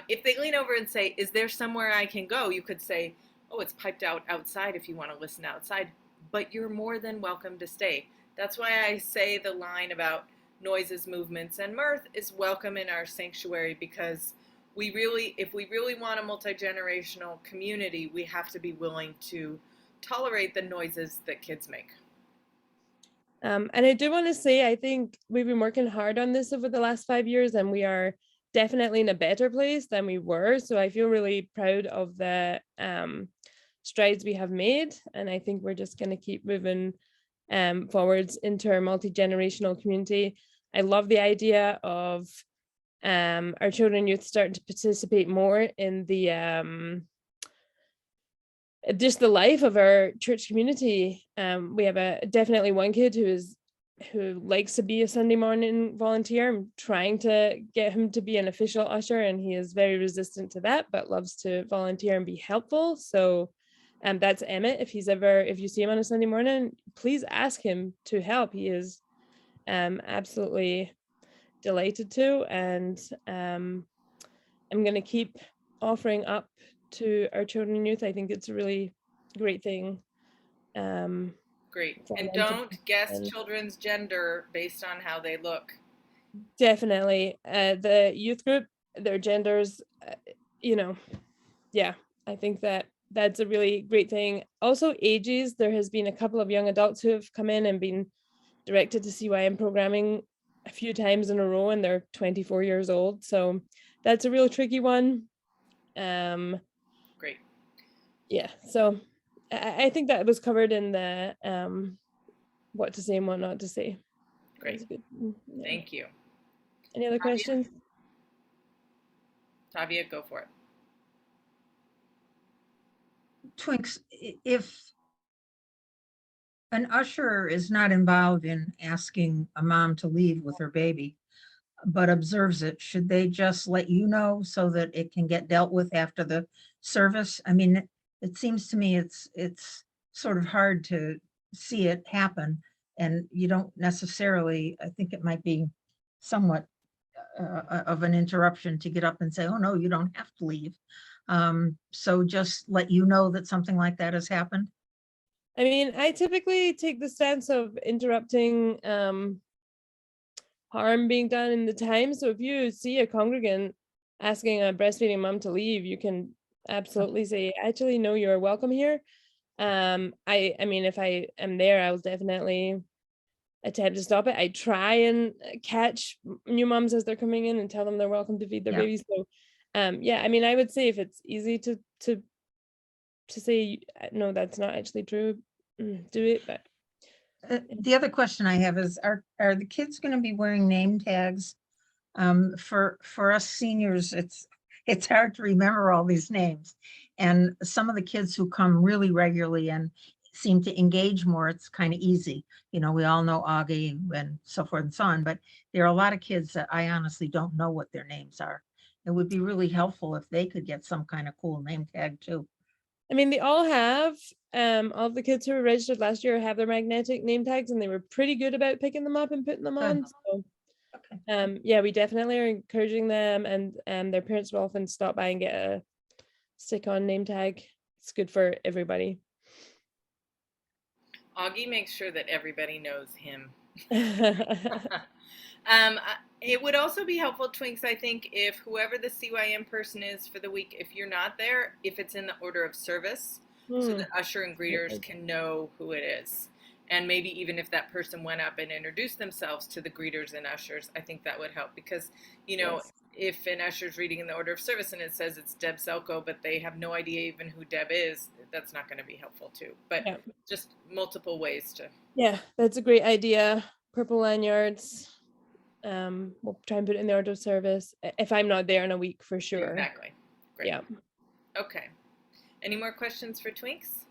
If they lean over and say, is there somewhere I can go? You could say, oh, it's piped out outside if you want to listen outside, but you're more than welcome to stay. That's why I say the line about noises, movements, and mirth is welcome in our sanctuary, because if we really want a multi-generational community, we have to be willing to tolerate the noises that kids make. And I do want to say, I think we've been working hard on this over the last 5 years, and we are definitely in a better place than we were. So I feel really proud of the strides we have made. And I think we're just going to keep moving forwards into our multi-generational community. I love the idea of our children and youth starting to participate more in the just the life of our church community. We have definitely one kid who likes to be a Sunday morning volunteer. I'm trying to get him to be an official usher, and he is very resistant to that, but loves to volunteer and be helpful. So that's Emmett. If you see him on a Sunday morning, please ask him to help. He is absolutely delighted to, and I'm going to keep offering up to our children and youth. I think it's a really great thing. Great. for And them to- don't guess And- children's gender based on how they look. Definitely. The youth group, their genders, yeah, I think that's a really great thing. Also, ages, there has been a couple of young adults who have come in and been directed to CYM programming a few times in a row, and they're 24 years old. So that's a real tricky one. Great. Yeah, so I think that was covered in the what to say and what not to say. Great. That's good. Yeah. Thank you. Any other Tavia? questions? Tavia, go for it. Twinks, if an usher is not involved in asking a mom to leave with her baby, but observes it, should they just let you know so that it can get dealt with after the service? I mean, it seems to me it's sort of hard to see it happen, and you don't necessarily, I think it might be somewhat of an interruption to get up and say, oh, no, you don't have to leave. So just let you know that something like that has happened. I mean, I typically take the stance of interrupting harm being done in the time. So if you see a congregant asking a breastfeeding mom to leave, you can absolutely say, actually, no, you're welcome here. I mean, if I am there, I will definitely attempt to stop it. I try and catch new moms as they're coming in and tell them they're welcome to feed their Yeah. babies. So yeah, I mean, I would say if it's easy to say no, that's not actually true, do it. But The other question I have is, are the kids going to be wearing name tags? For us seniors, it's hard to remember all these names. And some of the kids who come really regularly and seem to engage more, it's kind of easy. You know, we all know Augie and so forth and so on, but there are a lot of kids that I honestly don't know what their names are. It would be really helpful if they could get some kind of cool name tag too. I mean, they all have, all of the kids who were registered last year have their magnetic name tags, and they were pretty good about picking them up and putting them on. So, yeah, we definitely are encouraging them, and their parents will often stop by and get a stick-on name tag. It's good for everybody. Augie makes sure that everybody knows him. It would also be helpful, Twinks, I think, if whoever the CYM person is for the week, if you're not there, if it's in the order of service, so that usher and greeters can know who it is. And maybe even if that person went up and introduced themselves to the greeters and ushers, I think that would help, because, you know, if an usher's reading in the order of service and it says it's Deb Selko, but they have no idea even who Deb is, that's not going to be helpful too. But just multiple ways to. Yeah, that's a great idea. Purple lanyards. We'll try and put it in the order of service if I'm not there in a week, for sure. Exactly. Great. Yeah. Okay. Any more questions for Twinks?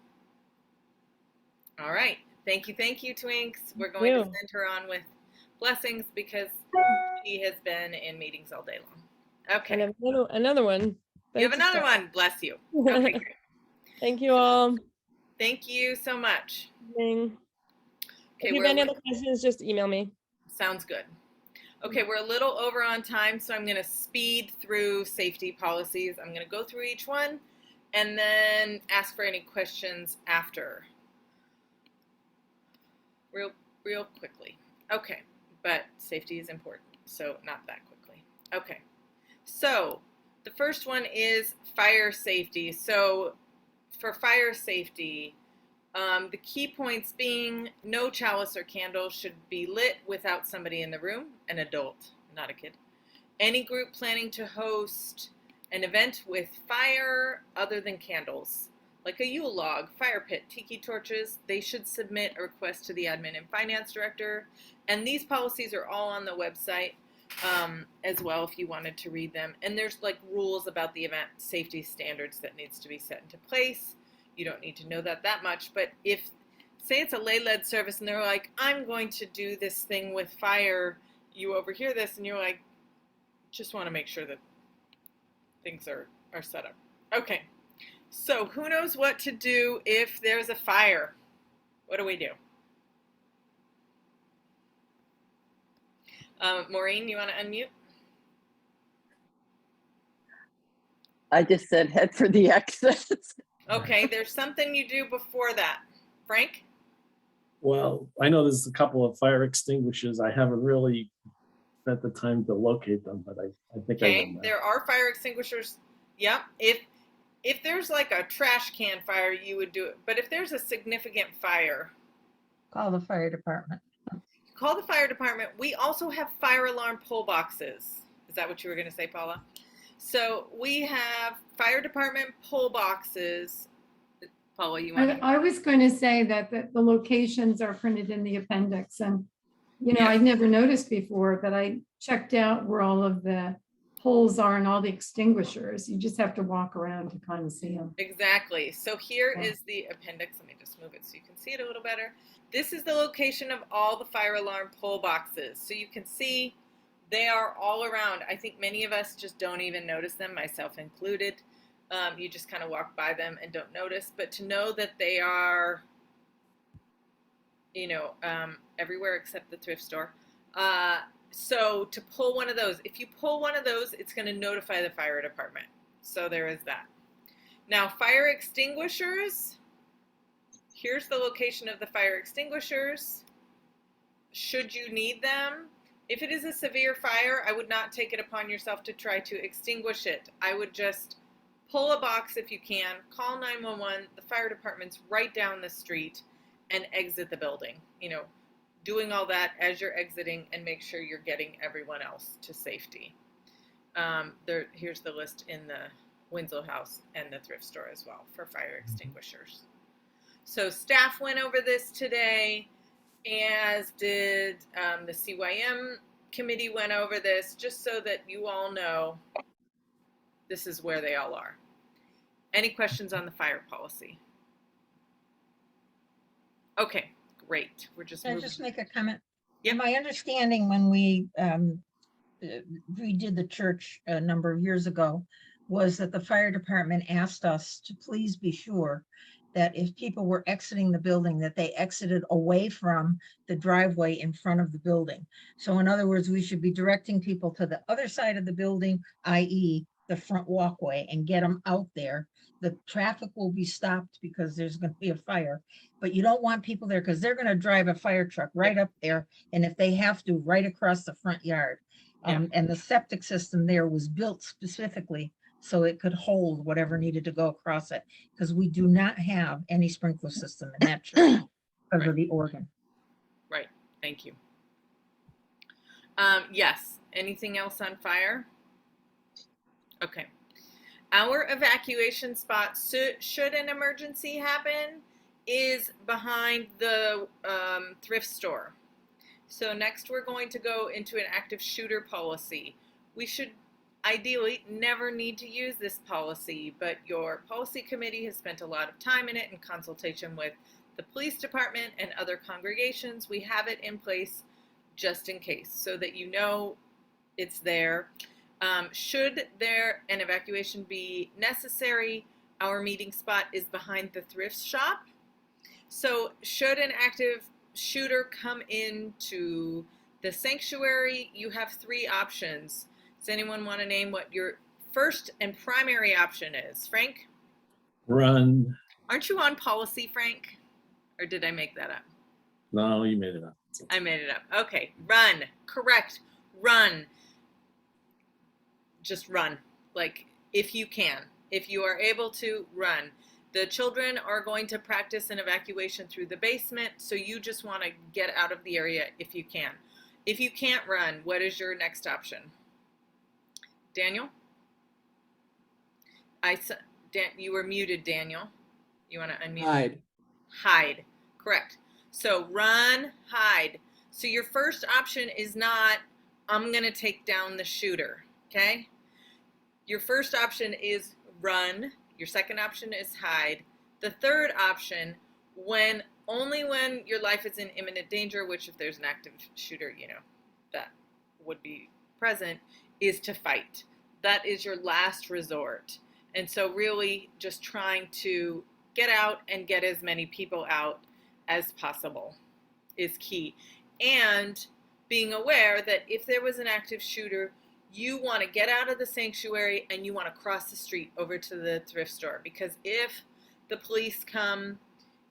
All right. Thank you, Twinks. We're going to send her on with blessings because she has been in meetings all day long. Okay. And another one. You have another one. Bless you. Okay, great. Thank you all. Thank you so much. Okay, if you have any other questions, just email me. Sounds good. Okay, we're a little over on time, so I'm going to speed through safety policies. I'm going to go through each one and then ask for any questions after. Real quickly. Okay, but safety is important, so not that quickly. Okay, so the first one is fire safety. So for fire safety, the key points being no chalice or candle should be lit without somebody in the room, an adult, not a kid. Any group planning to host an event with fire other than candles, like a Yule log, fire pit, tiki torches, they should submit a request to the admin and finance director. And these policies are all on the website as well if you wanted to read them. And there's like rules about the event safety standards that needs to be set into place. You don't need to know that much, but if, say it's a lay-led service and they're like, I'm going to do this thing with fire, you overhear this and you're like, just want to make sure that things are set up. Okay, so who knows what to do if there's a fire? What do we do? Maureen, you want to unmute? I just said head for the exits. Okay, there's something you do before that. Frank? Well, I know there's a couple of fire extinguishers. I haven't really spent the time to locate them, but I think I Okay, know now. there are fire extinguishers. Yep. If there's like a trash can fire, you would do it. But if there's a significant fire, Call the fire department. call the fire department. We also have fire alarm pull boxes. Is that what you were going to say, Paula? So we have fire department pull boxes. Paula, you want to? I was going to say that the locations are printed in the appendix, and, you know, Yeah. I'd never noticed before, but I checked out where all of the holes are and all the extinguishers. You just have to walk around to kind of see them. Exactly. So here Yeah. is the appendix. Let me just move it so you can see it a little better. This is the location of all the fire alarm pull boxes. So you can see they are all around. I think many of us just don't even notice them, myself included. You just kind of walk by them and don't notice. But to know that they are, you know, everywhere except the thrift store. So to pull one of those, if you pull one of those, it's going to notify the fire department. So there is that. Now, fire extinguishers, here's the location of the fire extinguishers. Should you need them, if it is a severe fire, I would not take it upon yourself to try to extinguish it. I would just pull a box if you can, call 911, the fire department's right down the street, and exit the building. You know, doing all that as you're exiting, and make sure you're getting everyone else to safety. Here's the list in the Winslow House and the thrift store as well for fire extinguishers. So staff went over this today, as did the CYM committee went over this, just so that you all know this is where they all are. Any questions on the fire policy? Okay, great. We're just Can I moving. just make a comment? Yeah. My understanding when we redid the church a number of years ago was that the fire department asked us to please be sure that if people were exiting the building, that they exited away from the driveway in front of the building. So in other words, we should be directing people to the other side of the building, i.e. the front walkway, and get them out there. The traffic will be stopped because there's going to be a fire, but you don't want people there because they're going to drive a fire truck right up there. And if they have to, right across the front yard. And the septic system there was built specifically so it could hold whatever needed to go across it, because we do not have any sprinkler system in that church because of the organ. Right, thank you. Yes, anything else on fire? Okay. Our evacuation spot, should an emergency happen, is behind the thrift store. So next we're going to go into an active shooter policy. We should ideally never need to use this policy, but your policy committee has spent a lot of time in it in consultation with the police department and other congregations. We have it in place just in case, so that you know it's there. Should there an evacuation be necessary, our meeting spot is behind the thrift shop. So should an active shooter come into the sanctuary, you have three options. Does anyone want to name what your first and primary option is? Frank? Run. Aren't you on policy, Frank? Or did I make that up? No, you made it up. I made it up. Okay, run. Correct. Run. Just run. Like, if you can. If you are able to, run. The children are going to practice an evacuation through the basement, so you just want to get out of the area if you can. If you can't run, what is your next option? Daniel? You were muted, Daniel. You want to unmute? Hide. Hide. Correct. So run, hide. So your first option is not, I'm going to take down the shooter, okay? Your first option is run. Your second option is hide. The third option, only when your life is in imminent danger, which if there's an active shooter, you know, that would be present, is to fight. That is your last resort. And so really just trying to get out and get as many people out as possible is key. And being aware that if there was an active shooter, you want to get out of the sanctuary and you want to cross the street over to the thrift store, because if the police come,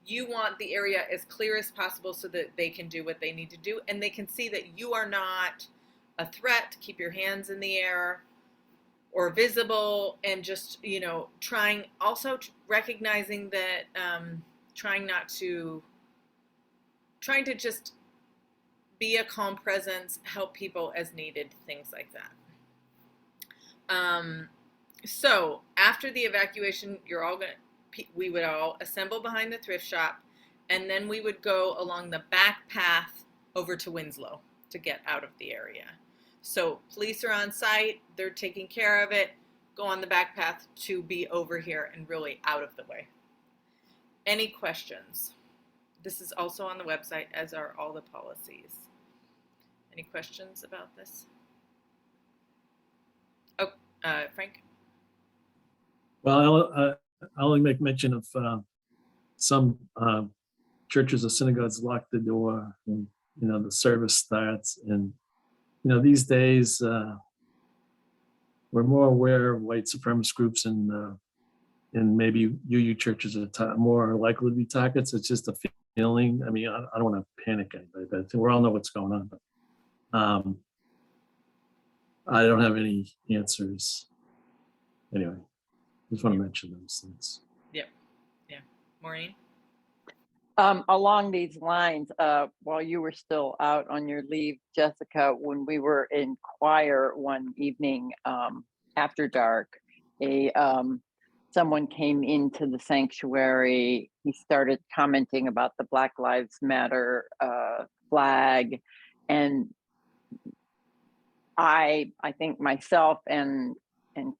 you want the area as clear as possible so that they can do what they need to do, and they can see that you are not a threat. Keep your hands in the air or visible, and just, you know, trying, also recognizing that, trying to just be a calm presence, help people as needed, things like that. So after the evacuation, we would all assemble behind the thrift shop, and then we would go along the back path over to Winslow to get out of the area. So police are on site, they're taking care of it. Go on the back path to be over here and really out of the way. Any questions? This is also on the website, as are all the policies. Any questions about this? Oh, Frank? Well, I'll only make mention of some churches or synagogues lock the door, and you know the service starts, and you know these days we're more aware of white supremacist groups, and maybe UU churches are more likely to be targets. It's just a feeling. I mean, I don't want to panic anybody, but we all know what's going on. But I don't have any answers. Anyway, just want to mention those things. Yep. Yeah. Maureen? Along these lines, while you were still out on your leave, Jessica, when we were in choir one evening after dark, someone came into the sanctuary. He started commenting about the Black Lives Matter flag, and I think myself and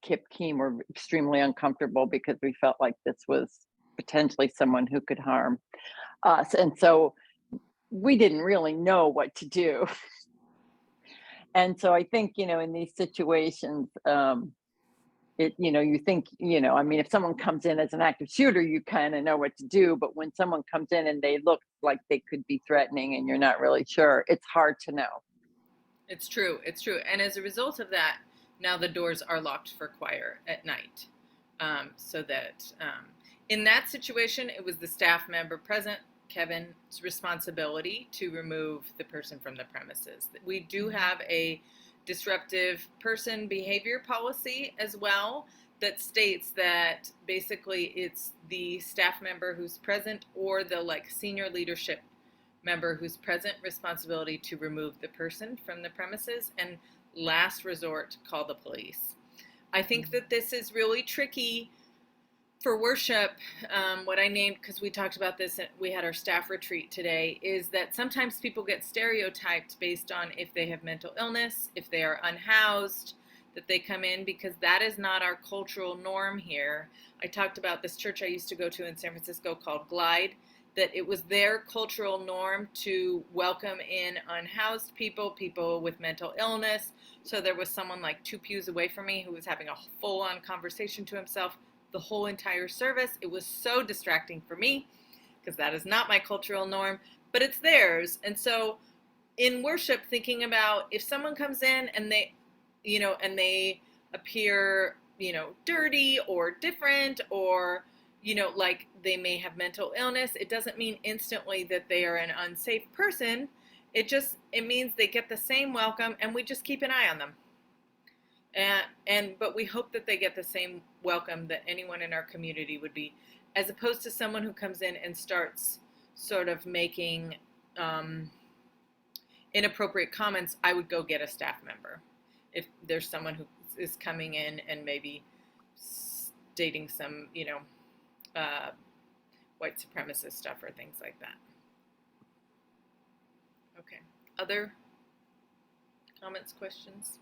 Kip Keem were extremely uncomfortable because we felt like this was potentially someone who could harm us, and so we didn't really know what to do. And so I think, you know, in these situations, you think, I mean, if someone comes in as an active shooter, you kind of know what to do. But when someone comes in and they look like they could be threatening and you're not really sure, it's hard to know. It's true. It's true. And as a result of that, now the doors are locked for choir at night. So that in that situation, it was the staff member present, Kevin's responsibility to remove the person from the premises. We do have a disruptive person behavior policy as well that states that basically it's the staff member who's present or the senior leadership member who's present responsibility to remove the person from the premises, and last resort, call the police. I think that this is really tricky for worship. What I named, because we talked about this, we had our staff retreat today, is that sometimes people get stereotyped based on if they have mental illness, if they are unhoused, that they come in, because that is not our cultural norm here. I talked about this church I used to go to in San Francisco called Glide, that it was their cultural norm to welcome in unhoused people, people with mental illness. So there was someone like 2 pews away from me who was having a full-on conversation to himself the whole entire service. It was so distracting for me because that is not my cultural norm, but it's theirs. And so in worship, thinking about if someone comes in and they, and they appear, dirty or different, or like they may have mental illness, it doesn't mean instantly that they are an unsafe person. It means they get the same welcome, and we just keep an eye on them. But we hope that they get the same welcome that anyone in our community would be, as opposed to someone who comes in and starts sort of making inappropriate comments. I would go get a staff member. If there's someone who is coming in and maybe stating some, white supremacist stuff or things like that. Okay, other comments, questions?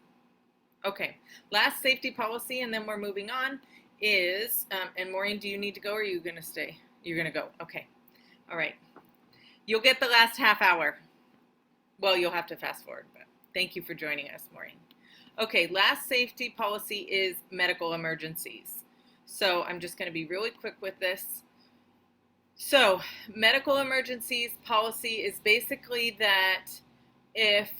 Okay, last safety policy, and then we're moving on, is, and Maureen, do you need to go or are you gonna stay? You're gonna go, okay. All right, you'll get the last half hour. Well, you'll have to fast forward, but thank you for joining us, Maureen. Okay, last safety policy is medical emergencies. So I'm just gonna be really quick with this. So medical emergencies policy is basically that if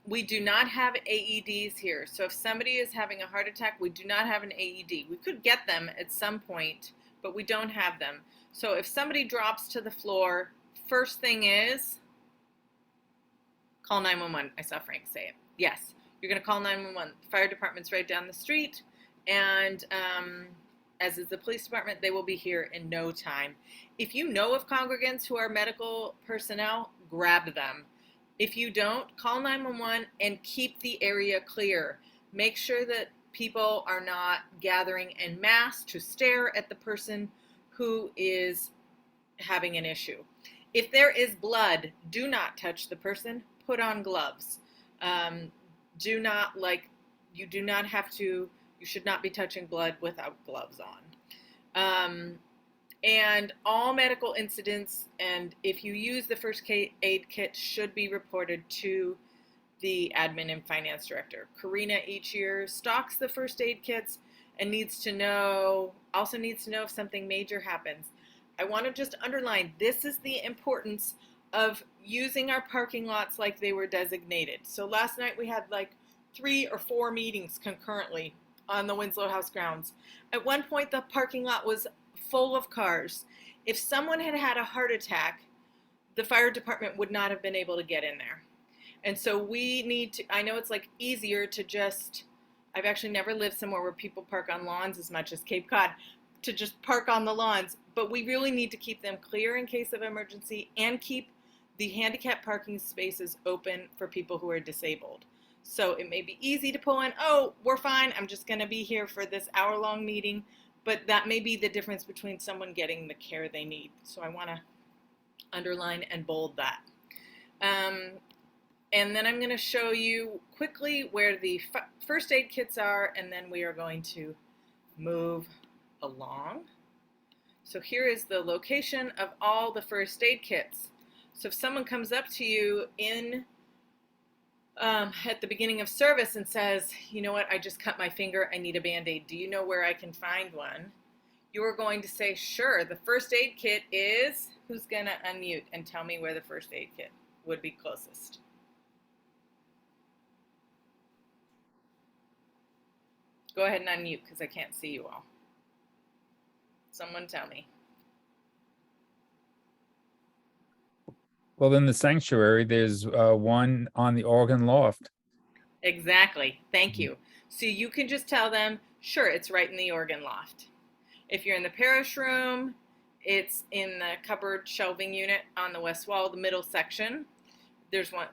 we do not have AEDs here, so if somebody is having a heart attack, we do not have an AED. We could get them at some point, but we don't have them. So if somebody drops to the floor, first thing is call 911. I saw Frank say it. Yes, you're going to call 911. The fire department's right down the street, and as is the police department, they will be here in no time. If you know of congregants who are medical personnel, grab them. If you don't, call 911 and keep the area clear. Make sure that people are not gathering en masse to stare at the person who is having an issue. If there is blood, do not touch the person. Put on gloves. You should not be touching blood without gloves on. And all medical incidents, and if you use the first aid kit, should be reported to the admin and finance director. Karina each year stocks the first aid kits and also needs to know if something major happens. I want to just underline, this is the importance of using our parking lots like they were designated. So last night we had like 3 or 4 meetings concurrently on the Winslow House grounds. At one point, the parking lot was full of cars. If someone had had a heart attack, the fire department would not have been able to get in there. And so we need to, I know it's like easier to just, I've actually never lived somewhere where people park on lawns as much as Cape Cod, to just park on the lawns, but we really need to keep them clear in case of emergency and keep the handicap parking spaces open for people who are disabled. So it may be easy to pull in, oh, we're fine, I'm just gonna be here for this hour-long meeting, but that may be the difference between someone getting the care they need. So I wanna underline and bold that. And then I'm going to show you quickly where the first aid kits are, and then we are going to move along. So here is the location of all the first aid kits. So if someone comes up to you at the beginning of service and says, you know what, I just cut my finger, I need a Band-Aid. Do you know where I can find one? You are going to say, sure, the first aid kit is, who's going to unmute and tell me where the first aid kit would be closest? Go ahead and unmute because I can't see you all. Someone tell me. Well, in the sanctuary, there's one on the organ loft. Exactly. Thank you. So you can just tell them, sure, it's right in the organ loft. If you're in the parish room, it's in the cupboard shelving unit on the west wall, the middle section. There's one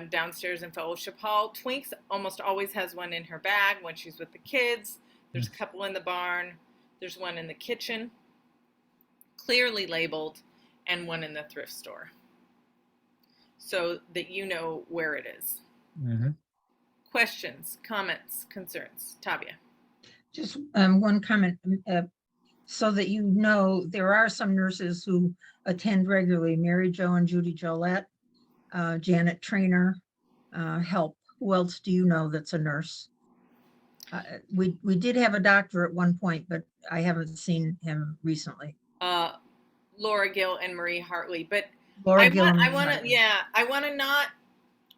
downstairs in Fellowship Hall. Twinks almost always has one in her bag when she's with the kids. There's a couple in the barn. There's one in the kitchen, clearly labeled, and one in the thrift store, so that you know where it is. Mm-hmm. Questions, comments, concerns? Tavia. Just one comment, so that you know, there are some nurses who attend regularly. Mary Jo and Judy Jolette, Janet Trainer, help. Who else do you know that's a nurse? We did have a doctor at one point, but I haven't seen him recently. Laura Gill and Marie Hartley, but Laura I Gill want and I Marie want to Hartley. I want to not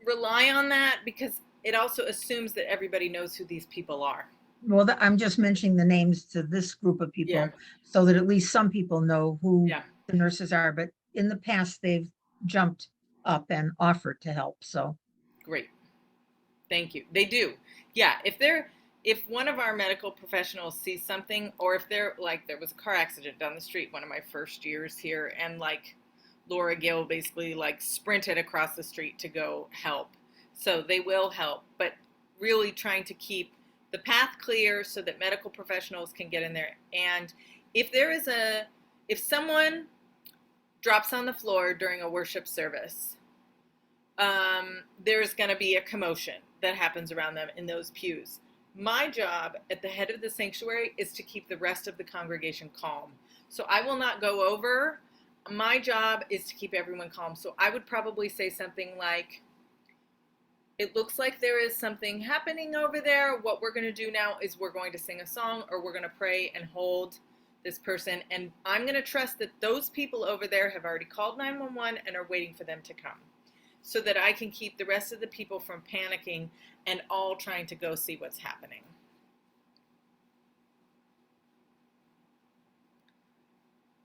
rely on that because it also assumes that everybody knows who these people are. Well, I'm just mentioning the names to this group of people, Yeah. so that at least some people know who Yeah. the nurses are, but in the past, they've jumped up and offered to help, so. Great. Thank you. They do. Yeah. If one of our medical professionals sees something, or if there was a car accident down the street one of my first years here, and like Laura Gill basically like sprinted across the street to go help. So they will help, but really trying to keep the path clear so that medical professionals can get in there. And if someone drops on the floor during a worship service, there's going to be a commotion that happens around them in those pews. My job at the head of the sanctuary is to keep the rest of the congregation calm. So I will not go over. My job is to keep everyone calm. So I would probably say something like, it looks like there is something happening over there. What we're going to do now is we're going to sing a song, or we're going to pray and hold this person. And I'm going to trust that those people over there have already called 911 and are waiting for them to come, so that I can keep the rest of the people from panicking and all trying to go see what's happening.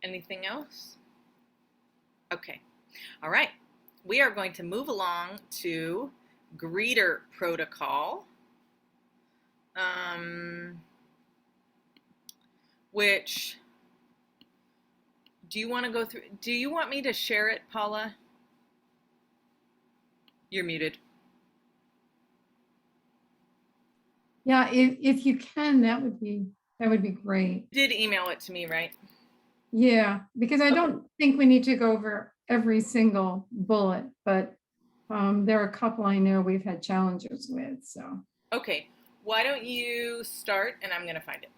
Anything else? Okay. All right. We are going to move along to greeter protocol, which, do you want to go through? Do you want me to share it, Paula? You're muted. Yeah, if you can, that would be great. You did email it to me, right? Yeah, because I don't think we need to go over every single bullet, but there are a couple I know we've had challenges with, so. Okay, why don't you start and I'm gonna find it.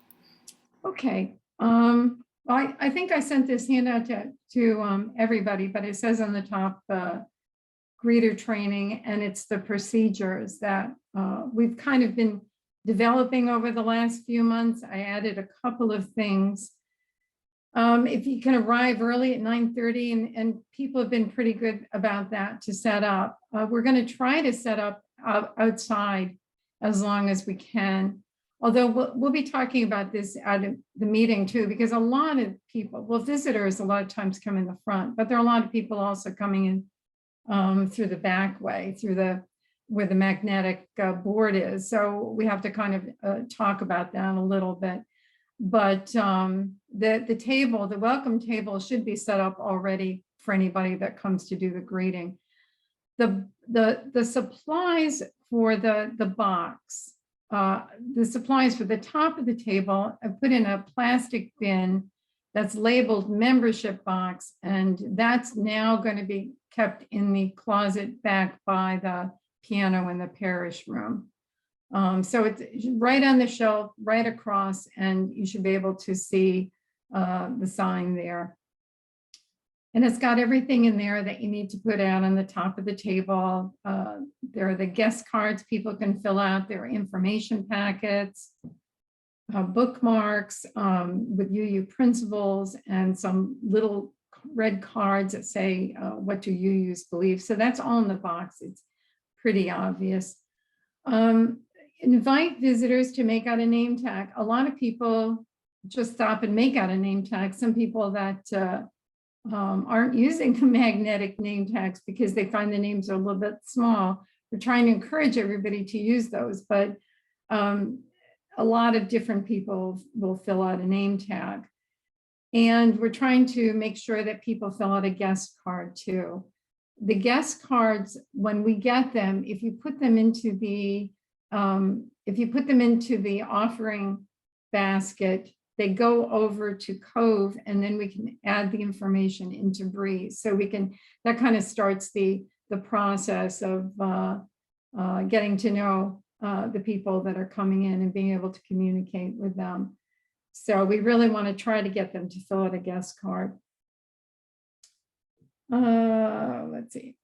Okay, I think I sent this handout to everybody, but it says on the top, greeter training, and it's the procedures that we've kind of been developing over the last few months. I added a couple of things. If you can arrive early at 9:30, and people have been pretty good about that to set up. We're going to try to set up outside as long as we can. Although we'll be talking about this at the meeting too, because a lot of people, well, visitors a lot of times come in the front, but there are a lot of people also coming in through the back way, through where the magnetic board is. So we have to kind of talk about that a little bit. But the table, the welcome table should be set up already for anybody that comes to do the greeting. The supplies for the box, the supplies for the top of the table, I put in a plastic bin that's labeled membership box, and that's now going to be kept in the closet back by the piano in the parish room. So it's right on the shelf, right across, and you should be able to see the sign there. And it's got everything in there that you need to put out on the top of the table. There are the guest cards people can fill out. There are information packets, bookmarks with UU principles, and some little red cards that say, what do UUs believe? So that's all in the box. It's pretty obvious. Invite visitors to make out a name tag. A lot of people just stop and make out a name tag. Some people that aren't using the magnetic name tags because they find the names are a little bit small. We're trying to encourage everybody to use those, but a lot of different people will fill out a name tag. And we're trying to make sure that people fill out a guest card too. The guest cards, when we get them, if you put them into the offering basket, they go over to Cove, and then we can add the information into Breeze. So that kind of starts the process of getting to know the people that are coming in and being able to communicate with them. So we really want to try to get them to fill out a guest card. Let's see.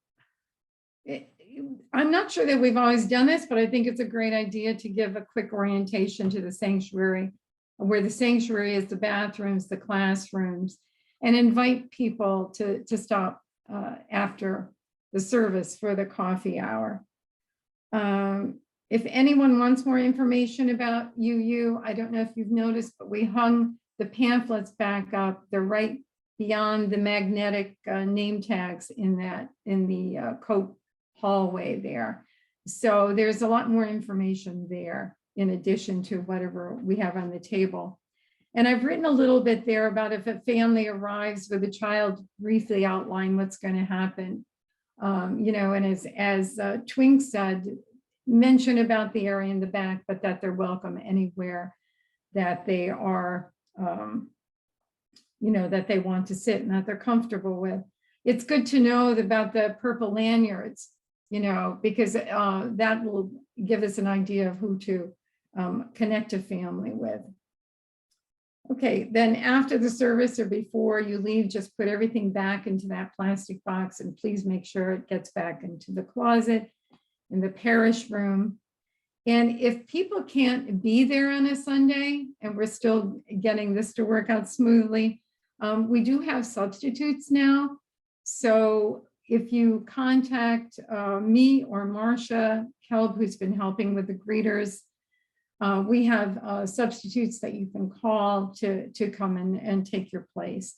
I'm not sure that we've always done this, but I think it's a great idea to give a quick orientation to the sanctuary, where the sanctuary is, the bathrooms, the classrooms, and invite people to stop after the service for the coffee hour. If anyone wants more information about UU, I don't know if you've noticed, but we hung the pamphlets back up. They're right beyond the magnetic name tags in the coat hallway there. So there's a lot more information there in addition to whatever we have on the table. And I've written a little bit there about if a family arrives with a child, briefly outline what's going to happen. And as Twink said, mention about the area in the back, but that they're welcome anywhere that they are, that they want to sit and that they're comfortable with. It's good to know about the purple lanyards, because that will give us an idea of who to connect a family with. Okay, then after the service or before you leave, just put everything back into that plastic box, and please make sure it gets back into the closet in the parish room. And if people can't be there on a Sunday, and we're still getting this to work out smoothly, we do have substitutes now. So if you contact me or Marcia Kelb, who's been helping with the greeters, we have substitutes that you can call to come in and take your place.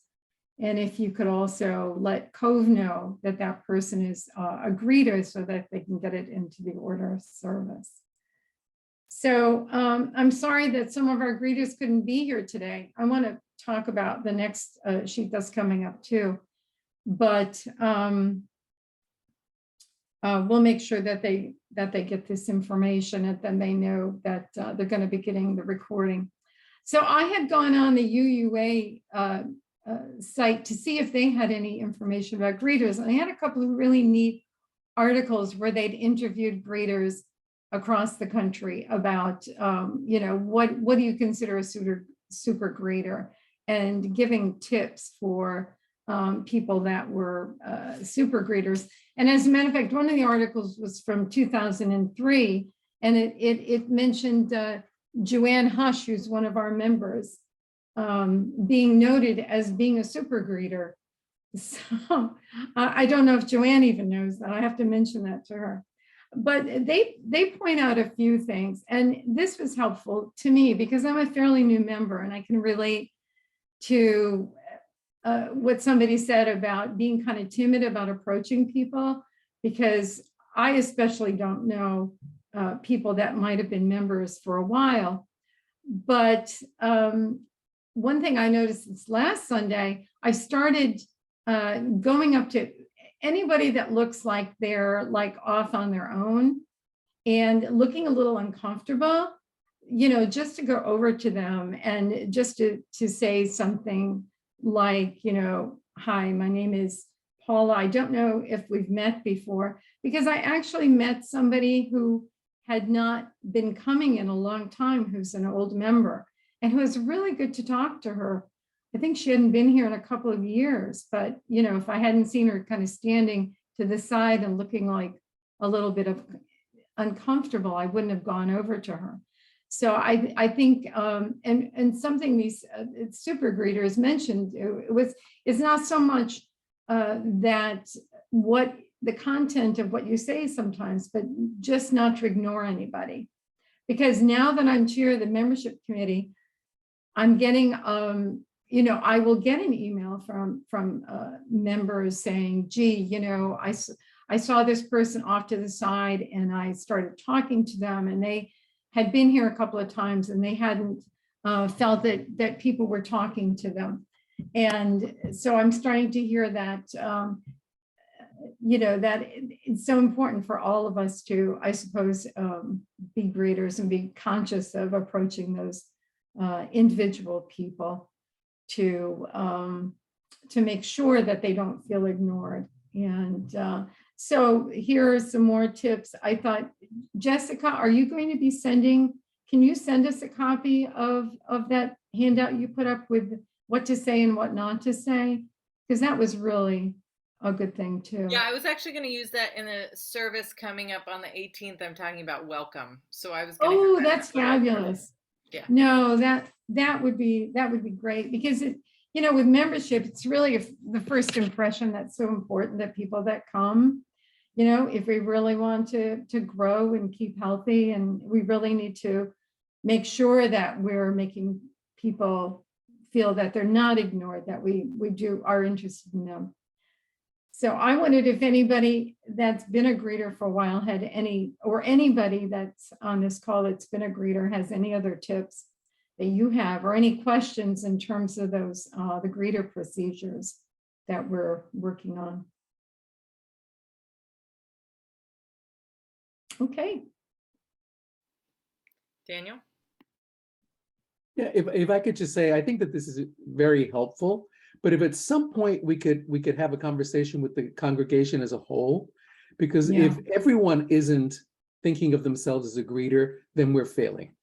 And if you could also let Cove know that that person is a greeter so that they can get it into the order of service. So I'm sorry that some of our greeters couldn't be here today. I want to talk about the next sheet that's coming up too. But we'll make sure that they get this information, and then they know that they're going to be getting the recording. So I had gone on the UUA site to see if they had any information about greeters, and they had a couple of really neat articles where they'd interviewed greeters across the country about, what do you consider a super greeter, and giving tips for people that were super greeters. And as a matter of fact, one of the articles was from 2003, and it mentioned Joanne Hush, who's one of our members, being noted as being a super greeter. So I don't know if Joanne even knows that. I have to mention that to her. But they point out a few things, and this was helpful to me because I'm a fairly new member, and I can relate to what somebody said about being kind of timid about approaching people, because I especially don't know people that might have been members for a while. But one thing I noticed this last Sunday, I started going up to anybody that looks like they're like off on their own and looking a little uncomfortable, just to go over to them and just to say something like, hi, my name is Paula. I don't know if we've met before, because I actually met somebody who had not been coming in a long time, who's an old member, and who was really good to talk to her. I think she hadn't been here in a couple of years, but if I hadn't seen her kind of standing to the side and looking like a little bit of uncomfortable, I wouldn't have gone over to her. So I think, and something these super greeters mentioned, it's not so much that what the content of what you say sometimes, but just not to ignore anybody. Because now that I'm chair of the membership committee, I'm getting, I will get an email from members saying, gee, I saw this person off to the side and I started talking to them, and they had been here a couple of times and they hadn't felt that people were talking to them. And so I'm starting to hear that, that it's so important for all of us to, I suppose, be greeters and be conscious of approaching those individual people to make sure that they don't feel ignored. And so here are some more tips. I thought, Jessica, are you going to be can you send us a copy of that handout you put up with what to say and what not to say? Because that was really a good thing too. Yeah, I was actually going to use that in a service coming up on the 18th. I'm talking about welcome. So I was going to. Oh, that's fabulous. Yeah. No, that would be great, because with membership, it's really the first impression that's so important, that people that come, if we really want to grow and keep healthy, and we really need to make sure that we're making people feel that they're not ignored, that we are interested in them. So I wondered if anybody that's been a greeter for a while had anybody that's on this call that's been a greeter has any other tips that you have, or any questions in terms of those, the greeter procedures that we're working on. Okay. Daniel? Yeah, if I could just say, I think that this is very helpful, but if at some point we could have a conversation with the congregation as a whole, because if everyone isn't thinking of themselves as a greeter, then we're failing.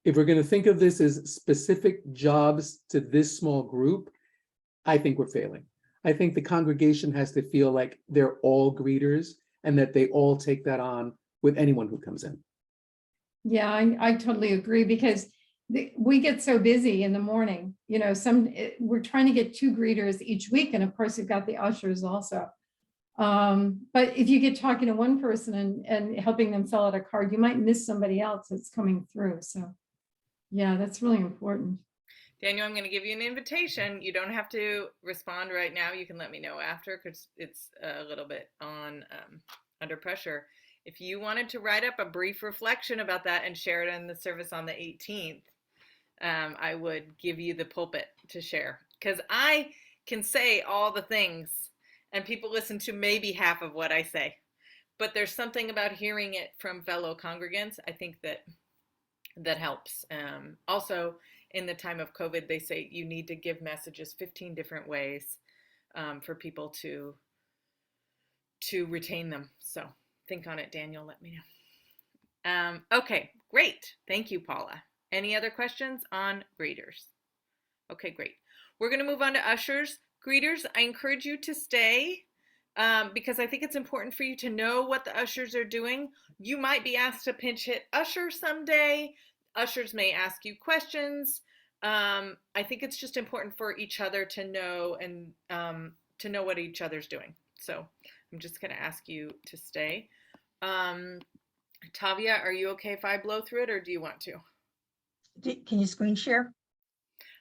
If we're going to think of this as specific jobs to this small group, I think we're failing. I think the congregation has to feel like they're all greeters and that they all take that on with anyone who comes in. Yeah, I totally agree, because we get so busy in the morning, we're trying to get 2 greeters each week. And of course, you've got the ushers also. But if you get talking to one person and helping them fill out a card, you might miss somebody else that's coming through. So yeah, that's really important. Daniel, I'm going to give you an invitation. You don't have to respond right now. You can let me know after because it's a little bit on under pressure. If you wanted to write up a brief reflection about that and share it in the service on the 18th, I would give you the pulpit to share, because I can say all the things and people listen to maybe half of what I say, but there's something about hearing it from fellow congregants. I think that helps. Also, in the time of COVID, they say you need to give messages 15 different ways for people to retain them. So think on it, Daniel. Let me know. Okay, great. Thank you, Paula. Any other questions on greeters? Okay, great. We're going to move on to ushers. Greeters, I encourage you to stay because I think it's important for you to know what the ushers are doing. You might be asked to pinch hit usher someday. Ushers may ask you questions. I think it's just important for each other to know and to know what each other's doing. So I'm just going to ask you to stay. Tavia, are you okay if I blow through it, or do you want to? Can you screen share?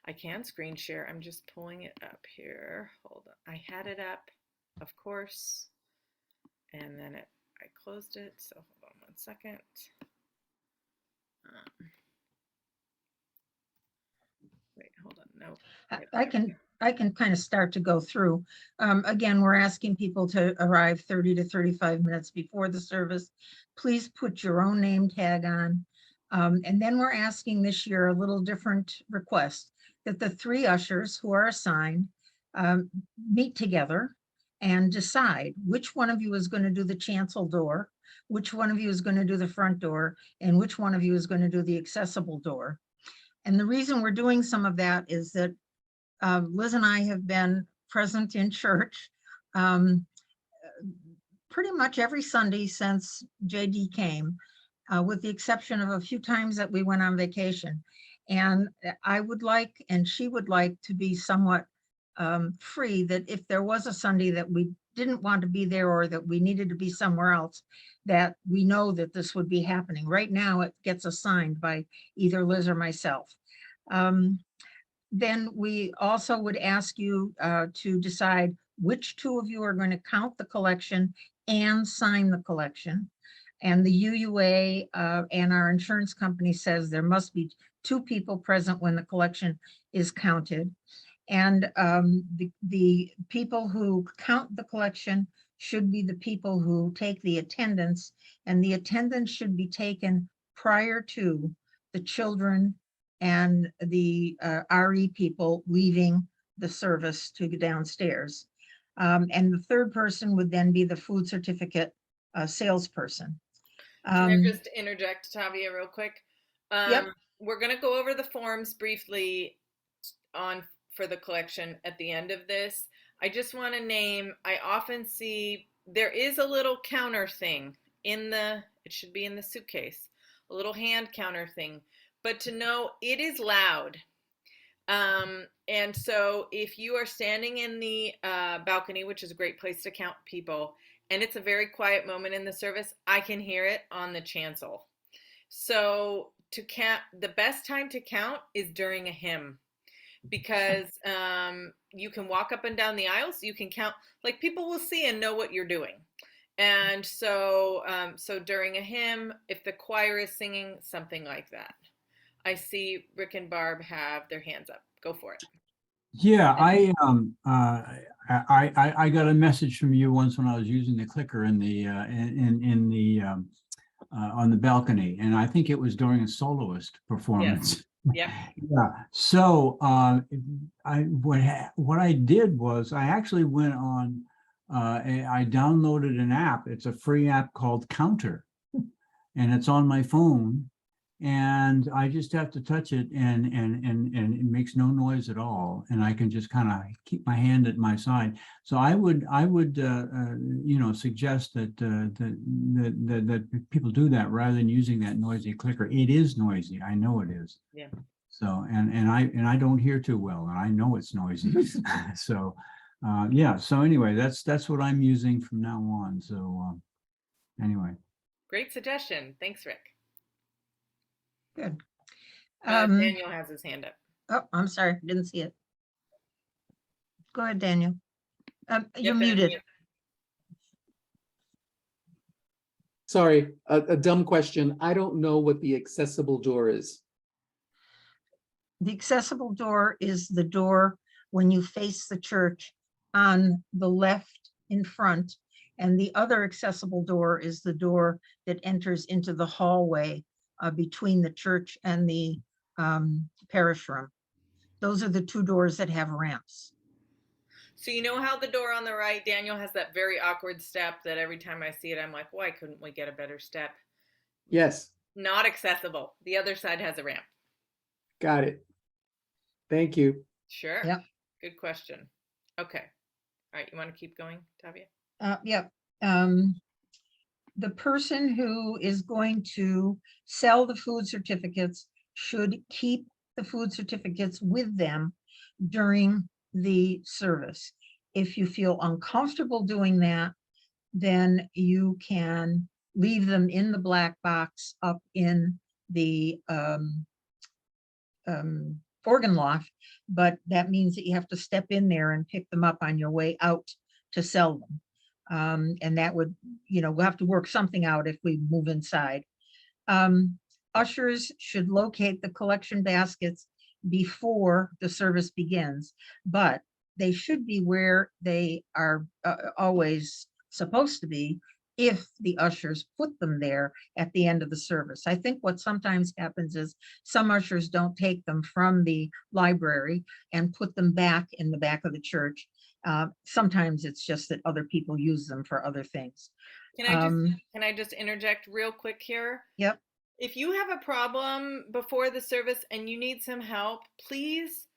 I can screen share. I'm just pulling it up here. Hold on. I had it up, of course, and then I closed it. So hold on 1 second. Wait, hold on. No. I can kind of start to go through. Again, we're asking people to arrive 30 to 35 minutes before the service. Please put your own name tag on. And then we're asking this year a little different request, that the 3 ushers who are assigned meet together and decide which one of you is going to do the chancel door, which one of you is going to do the front door, and which one of you is going to do the accessible door. And the reason we're doing some of that is that Liz and I have been present in church pretty much every Sunday since JD came, with the exception of a few times that we went on vacation. And I would like, and she would like, to be somewhat free, that if there was a Sunday that we didn't want to be there or that we needed to be somewhere else, that we know that this would be happening. Right now, it gets assigned by either Liz or myself. Then we also would ask you to decide which 2 of you are going to count the collection and sign the collection. And the UUA and our insurance company says there must be 2 people present when the collection is counted. And the people who count the collection should be the people who take the attendance, and the attendance should be taken prior to the children and the RE people leaving the service to go downstairs. And the 3rd person would then be the food certificate salesperson. Can I just interject, Tavia, real quick? Yep. We're going to go over the forms briefly for the collection at the end of this. I just want to name, I often see there is a little counter thing it should be in the suitcase, a little hand counter thing, but to know it is loud. And so if you are standing in the balcony, which is a great place to count people, and it's a very quiet moment in the service, I can hear it on the chancel. So to count, the best time to count is during a hymn, because you can walk up and down the aisles, you can count, like people will see and know what you're doing. And so so during a hymn, if the choir is singing, something like that. I see Rick and Barb have their hands up. Go for it. Yeah, I got a message from you once when I was using the clicker in the on the balcony, and I think it was during a soloist performance. Yes. Yeah. So what I did was I actually went on. I downloaded an app. It's a free app called Counter, and it's on my phone. And I just have to touch it, and it makes no noise at all, and I can just kind of keep my hand at my side. So I would suggest that that people do that rather than using that noisy clicker. It is noisy, I know it is. Yeah. So and I don't hear too well, and I know it's noisy. So yeah. So anyway, that's what I'm using from now on. So anyway. Great suggestion. Thanks, Rick. Good. Daniel has his hand up. Oh, I'm sorry, didn't see it. Go ahead, Daniel. You're Yep, and muted. mute. Sorry, a dumb question. I don't know what the accessible door is. The accessible door is the door when you face the church on the left in front. And the other accessible door is the door that enters into the hallway between the church and the parish room. Those are the two doors that have ramps. So you know how the door on the right, Daniel, has that very awkward step that every time I see it, I'm like, why couldn't we get a better step? Yes, Not accessible. The other side has a ramp. got it. Thank you. Sure. Yep. Good question. Okay. All right. You want to keep going, Tavia? Yep. The person who is going to sell the food certificates should keep the food certificates with them during the service. If you feel uncomfortable doing that, then you can leave them in the black box up in the organ loft, but that means that you have to step in there and pick them up on your way out to sell them. And that would, we'll have to work something out if we move inside. Ushers should locate the collection baskets before the service begins, but they should be where they are always supposed to be if the ushers put them there at the end of the service. I think what sometimes happens is some ushers don't take them from the library and put them back in the back of the church. Sometimes it's just that other people use them for other things. Can I just interject real quick here? Yep. If you have a problem before the service and you need some help, please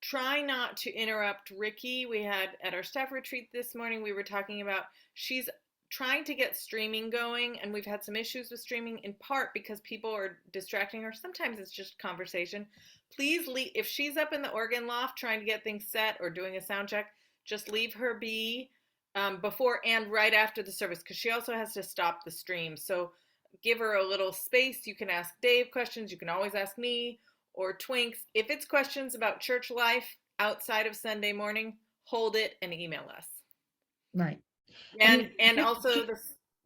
try not to interrupt Ricky. We had at our staff retreat this morning, we were talking about she's trying to get streaming going, and we've had some issues with streaming in part because people are distracting her. Sometimes it's just conversation. Please leave, if she's up in the organ loft trying to get things set or doing a sound check, just leave her be before and right after the service, because she also has to stop the stream. So give her a little space. You can ask Dave questions. You can always ask me or Twinks. If it's questions about church life outside of Sunday morning, hold it and email us. Right. And also the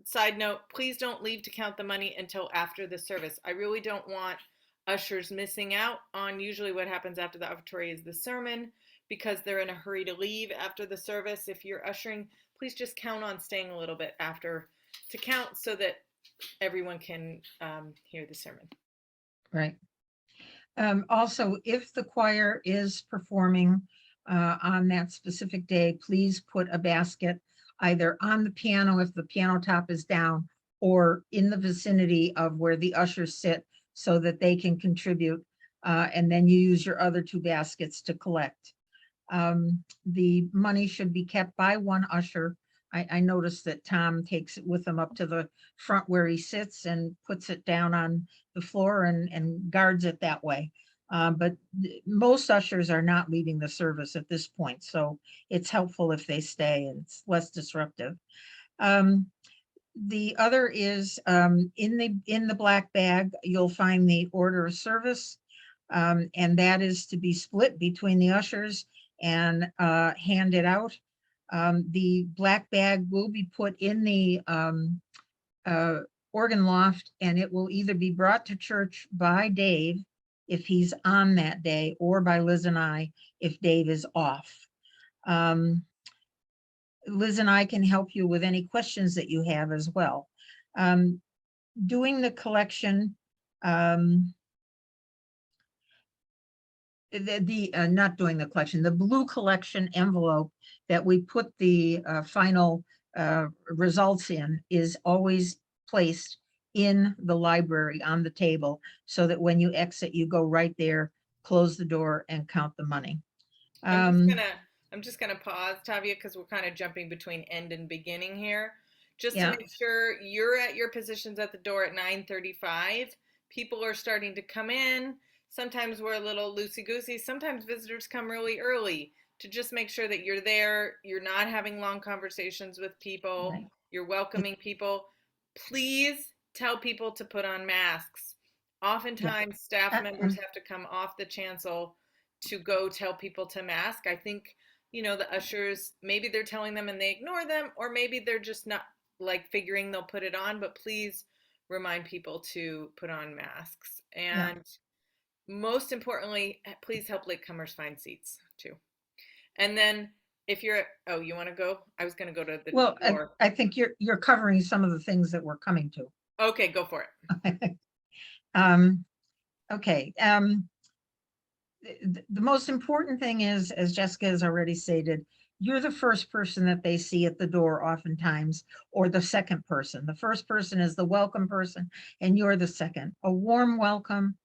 side note, please don't leave to count the money until after the service. I really don't want ushers missing out on usually what happens after the offertory is the sermon, because they're in a hurry to leave after the service. If you're ushering, please just count on staying a little bit after to count so that everyone can hear the sermon. Right. Also, if the choir is performing on that specific day, please put a basket either on the piano if the piano top is down, or in the vicinity of where the ushers sit so that they can contribute. And then you use your other two baskets to collect. The money should be kept by one usher. I noticed that Tom takes it with him up to the front where he sits and puts it down on the floor and guards it that way. But most ushers are not leaving the service at this point, so it's helpful if they stay and it's less disruptive. The other is in the black bag, you'll find the order of service, and that is to be split between the ushers and handed out. The black bag will be put in the organ loft, and it will either be brought to church by Dave if he's on that day, or by Liz and I if Dave is off. Liz and I can help you with any questions that you have as well. Doing the collection, not doing the collection, the blue collection envelope that we put the final results in is always placed in the library on the table, so that when you exit, you go right there, close the door, and count the money. I'm just gonna pause, Tavia, because we're kind of jumping between end and beginning here. Just to make sure you're at your positions at the door at 9:35. People are starting to come in. Sometimes we're a little loosey-goosey. Sometimes visitors come really early, to just make sure that you're there. You're not having long conversations with people. Right. You're welcoming people. Please tell people to put on masks. Oftentimes, staff Uh, members have to come off the chancel to go tell people to mask. I think, the ushers, maybe they're telling them and they ignore them, or maybe they're just not like figuring they'll put it on, but please remind people to put on masks. And most importantly, please help latecomers find seats too. And then if you're, oh, you want to go? I was going to go to the Well, door. I think you're covering some of the things that we're coming to. Okay, go for it. Okay. The most important thing is, as Jessica has already stated, you're the first person that they see at the door oftentimes, or the second person. The first person is the welcome person, and you're the second. A warm welcome.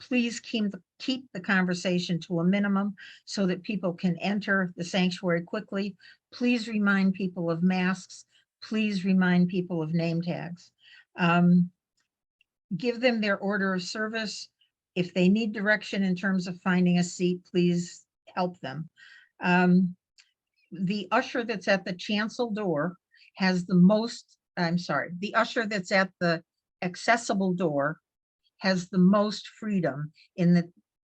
Please keep the conversation to a minimum so that people can enter the sanctuary quickly. Please remind people of masks. Please remind people of name tags. Give them their order of service. If they need direction in terms of finding a seat, please help them. The usher that's at the chancel door has the most, the usher that's at the accessible door has the most freedom in that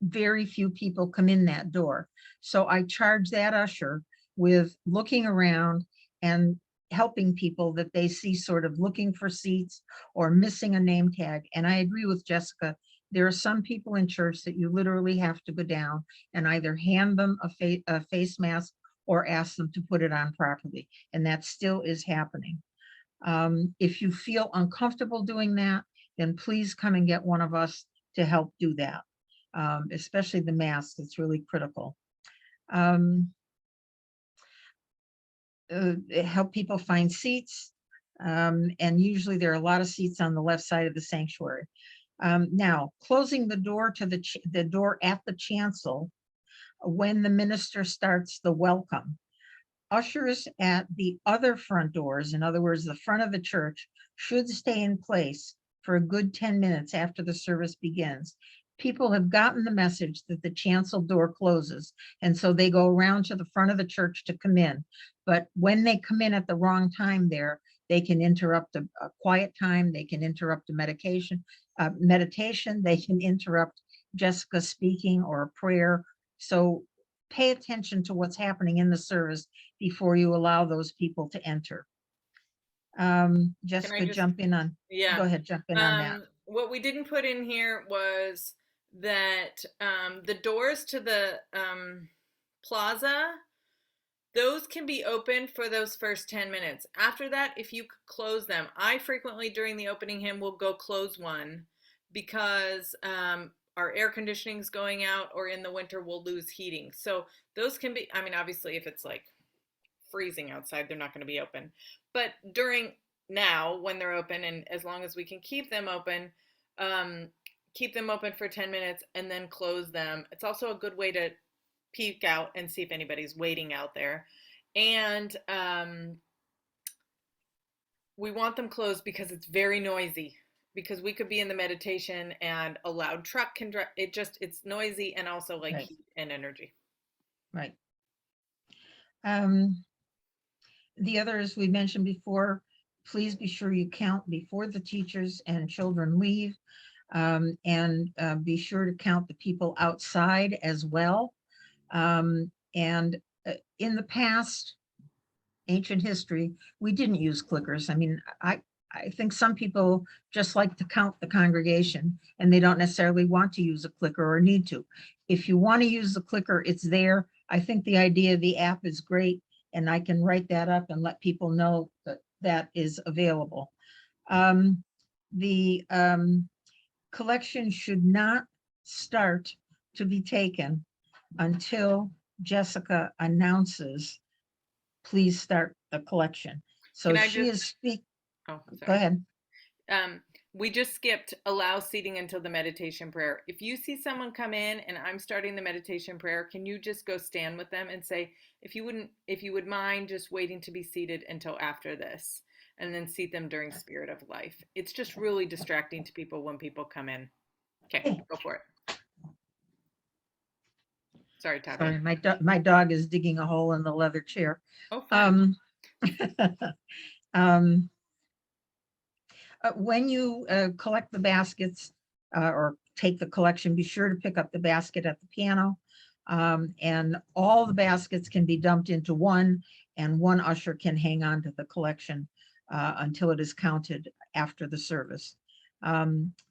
very few people come in that door. So I charge that usher with looking around and helping people that they see sort of looking for seats or missing a name tag. And I agree with Jessica. There are some people in church that you literally have to go down and either hand them a face mask or ask them to put it on properly. And that still is happening. If you feel uncomfortable doing that, then please come and get one of us to help do that. Especially the mask, it's really critical. Help people find seats. And usually there are a lot of seats on the left side of the sanctuary. Now, closing the door to the door at the chancel when the minister starts the welcome. Ushers at the other front doors, in other words, the front of the church, should stay in place for a good 10 minutes after the service begins. People have gotten the message that the chancel door closes, and so they go around to the front of the church to come in. But when they come in at the wrong time there, they can interrupt a quiet time, they can interrupt a meditation, they can interrupt Jessica speaking or a prayer. So pay attention to what's happening in the service before you allow those people to enter. Jessica, jump in on, yeah. Go ahead, jump in on that. What we didn't put in here was that the doors to the plaza, those can be open for those first 10 minutes. After that, if you close them, I frequently during the opening hymn will go close one because our air conditioning is going out, or in the winter we'll lose heating. So those can be, I mean, obviously if it's like freezing outside, they're not going to be open. But during now when they're open, and as long as we can keep them open for 10 minutes and then close them. It's also a good way to peek out and see if anybody's waiting out there. And we want them closed because it's very noisy, because we could be in the meditation and a loud truck can drive. It's noisy, and also like Right. heat and energy. Right. The others we mentioned before, please be sure you count before the teachers and children leave, and be sure to count the people outside as well. And in the past, ancient history, we didn't use clickers. I mean, I think some people just like to count the congregation and they don't necessarily want to use a clicker or need to. If you want to use the clicker, it's there. I think the idea of the app is great, and I can write that up and let people know that that is available. The collection should not start to be taken until Jessica announces, please start the collection. So she is speak. Oh, sorry. Go ahead. We just skipped allow seating until the meditation prayer. If you see someone come in and I'm starting the meditation prayer, can you just go stand with them and say, if you would mind just waiting to be seated until after this, and then seat them during Spirit of Life. It's just really distracting to people when people come in. Okay, go for it. Sorry, Tavi. Sorry, my dog is digging a hole in the leather chair. Oh, fun. When you collect the baskets, or take the collection, be sure to pick up the basket at the piano. And all the baskets can be dumped into one, and one usher can hang on to the collection until it is counted after the service.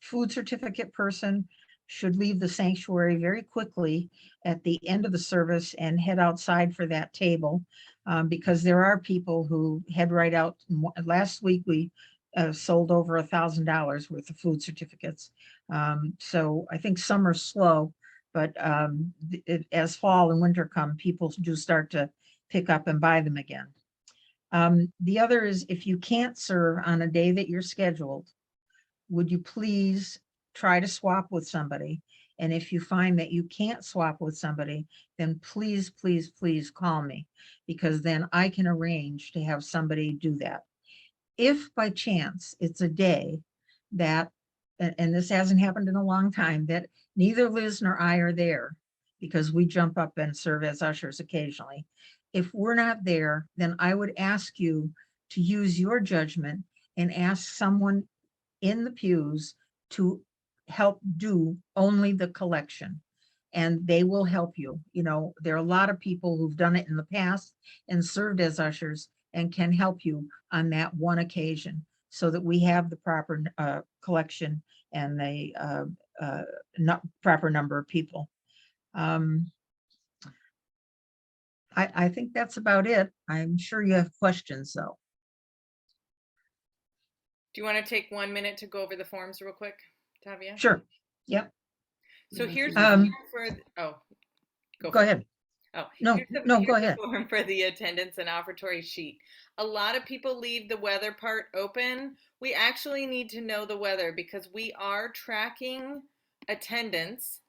Food certificate person should leave the sanctuary very quickly at the end of the service and head outside for that table, because there are people who head right out. Last week we sold over $1,000 worth of food certificates. So I think some are slow, but as fall and winter come, people do start to pick up and buy them again. The other is, if you can't serve on a day that you're scheduled, would you please try to swap with somebody? And if you find that you can't swap with somebody, then please, please, please call me, because then I can arrange to have somebody do that. If by chance it's a day that, and this hasn't happened in a long time, that neither Liz nor I are there, because we jump up and serve as ushers occasionally. If we're not there, then I would ask you to use your judgment and ask someone in the pews to help do only the collection, and they will help you. You know, there are a lot of people who've done it in the past and served as ushers and can help you on that one occasion, so that we have the proper collection and the proper number of people. I think that's about it. I'm sure you have questions though. Do you want to take 1 minute to go over the forms real quick, Tavia? Sure. Yep. So here's the form for, go ahead. Oh, no, here's the, no, here's go the ahead. form for the attendance and offertory sheet. A lot of people leave the weather part open. We actually need to know the weather, because we are tracking attendance,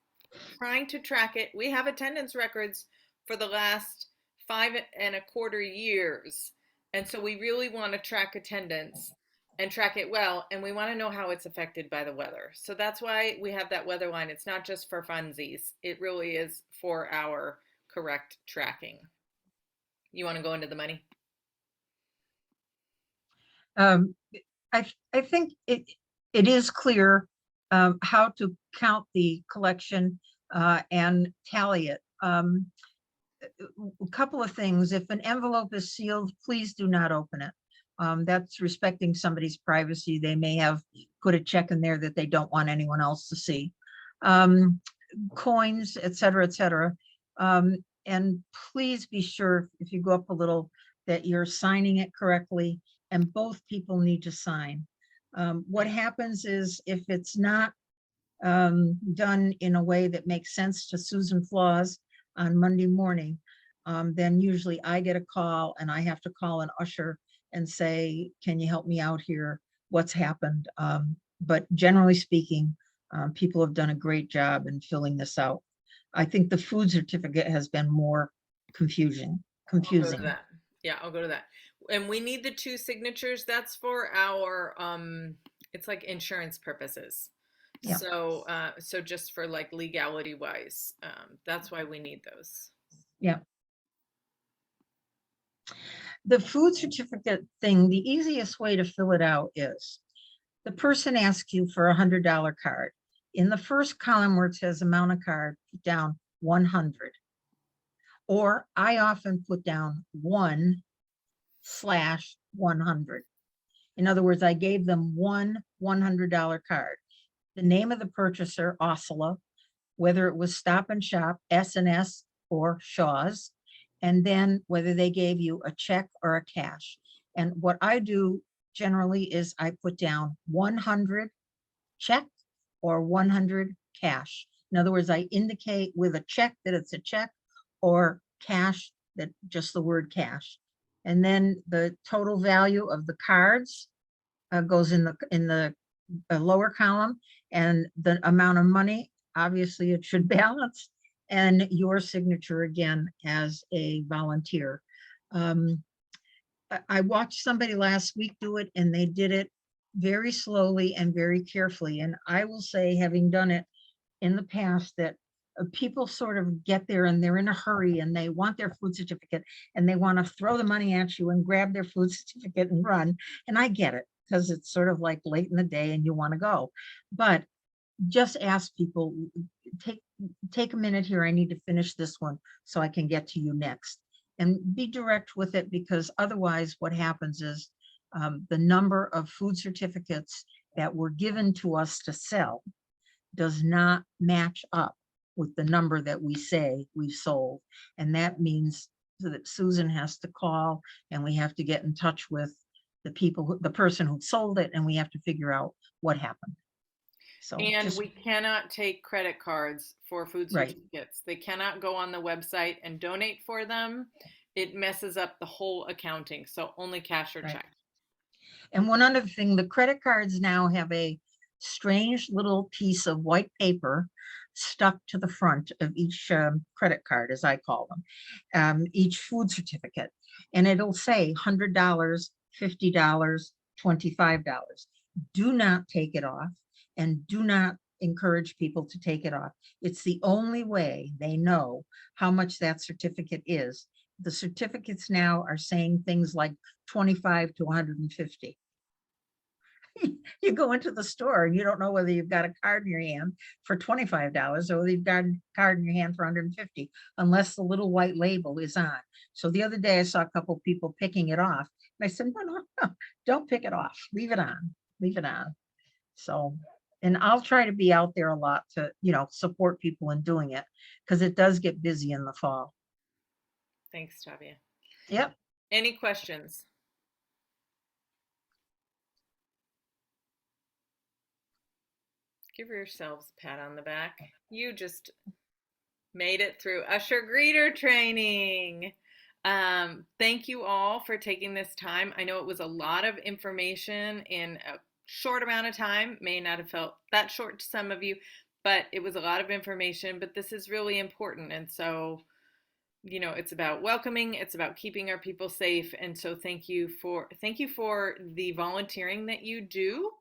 trying to track it. We have attendance records for the last 5.25 years. And so we really want to track attendance and track it well. And we want to know how it's affected by the weather. So that's why we have that weather line. It's not just for funsies. It really is for our correct tracking. You want to go into the money? I think it is clear how to count the collection and tally it. A couple of things. If an envelope is sealed, please do not open it. That's respecting somebody's privacy. They may have put a check in there that they don't want anyone else to see. Coins, et cetera, et cetera. And please be sure, if you go up a little, that you're signing it correctly, and both people need to sign. What happens is, if it's not done in a way that makes sense to Susan Flaws on Monday morning, then usually I get a call and I have to call an usher and say, can you help me out here? What's happened? But generally speaking, people have done a great job in filling this out. I think the food certificate has been more confusing. I'll go to that. Yeah, I'll go to that. And we need the 2 signatures. That's for our, it's like insurance purposes. Yeah. So, so just for like legality wise, that's why we need those. Yeah. The food certificate thing, the easiest way to fill it out is, the person asks you for $100 card. In the first column where it says amount of card, put down 100. Or I often put down 1/100. In other words, I gave them one $100 card. The name of the purchaser, Oscilla, whether it was Stop and Shop, S&S, or Shaw's, and then whether they gave you a check or a cash. And what I do generally is I put down 100 check or 100 cash. In other words, I indicate with a check that it's a check, or cash that just the word cash. And then the total value of the cards goes in the lower column, and the amount of money, obviously it should balance, and your signature again as a volunteer. I watched somebody last week do it, and they did it very slowly and very carefully. And I will say, having done it in the past, that people sort of get there and they're in a hurry and they want their food certificate and they want to throw the money at you and grab their food certificate and run. And I get it, because it's sort of like late in the day and you want to go. But just ask people, take a minute here. I need to finish this one so I can get to you next. And be direct with it, because otherwise what happens is the number of food certificates that were given to us to sell does not match up with the number that we say we've sold. And that means that Susan has to call and we have to get in touch with the people, the person who sold it, and we have to figure out what happened. So And we cannot take credit cards for food Right. certificates. They cannot go on the website and donate for them. It messes up the whole accounting. So only cash or Right. check. And one other thing, the credit cards now have a strange little piece of white paper stuck to the front of each credit card, as I call them, each food certificate. And it'll say $100, $50, $25. Do not take it off, and do not encourage people to take it off. It's the only way they know how much that certificate is. The certificates now are saying things like 25 to 150. You go into the store and you don't know whether you've got a card in your hand for $25 or whether you've got a card in your hand for 150, unless the little white label is on. So the other day I saw a couple of people picking it off. And I said, no, don't pick it off. Leave it on. Leave it on. So, and I'll try to be out there a lot to, support people in doing it, because it does get busy in the fall. Thanks, Tavia. Yep. Any questions? Give yourselves a pat on the back. You just made it through Usher Greeter training. Thank you all for taking this time. I know it was a lot of information in a short amount of time. May not have felt that short to some of you, but it was a lot of information. But this is really important. And so, it's about welcoming, it's about keeping our people safe. And so thank you for the volunteering that you do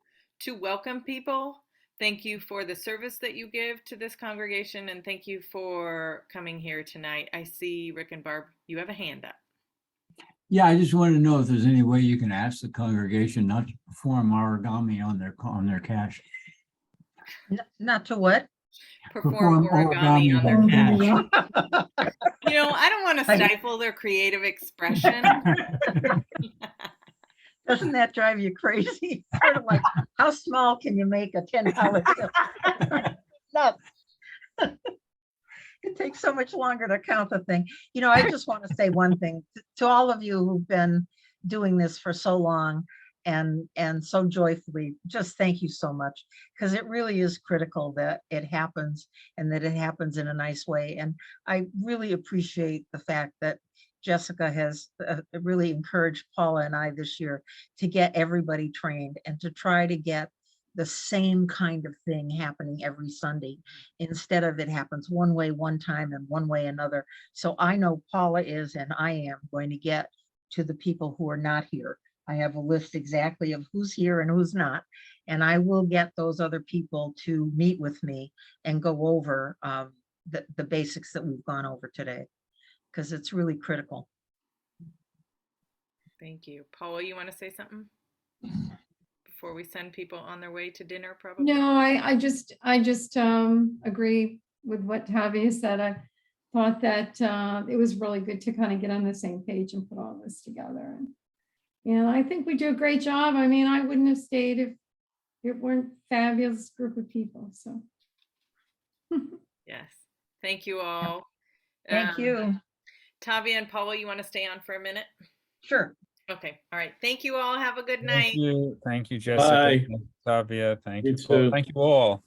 to welcome people. Thank you for the service that you give to this congregation, and thank you for coming here tonight. I see, Rick and Barb, you have a hand up. Yeah, I just wanted to know if there's any way you can ask the congregation not to perform origami on their cash. Not to what? Perform origami on their cash. I don't want to stifle their creative expression. Doesn't that drive you crazy? Sort of like, how small can you make a $10 bill? No. It takes so much longer to count the thing. I just want to say one thing to all of you who've been doing this for so long and so joyfully. Just thank you so much, because it really is critical that it happens, and that it happens in a nice way. And I really appreciate the fact that Jessica has really encouraged Paula and I this year to get everybody trained and to try to get the same kind of thing happening every Sunday, instead of it happens one way one time and one way another. So I know Paula is, and I am going to get to the people who are not here. I have a list exactly of who's here and who's not, and I will get those other people to meet with me and go over the basics that we've gone over today, because it's really critical. Thank you. Paula, you want to say something before we send people on their way to dinner, probably? No, I just agree with what Tavia said. I thought that it was really good to kind of get on the same page and put all this together. And I think we do a great job. I mean, I wouldn't have stayed if it weren't a fabulous group of people. So yes. Thank you all. Thank you. Tavia and Paula, you want to stay on for a minute? Sure. Okay. All right. Thank you all. Have a good night. Thank you, Jessica. Bye. Tavia. Thank You you, Paul. too. Thank you all.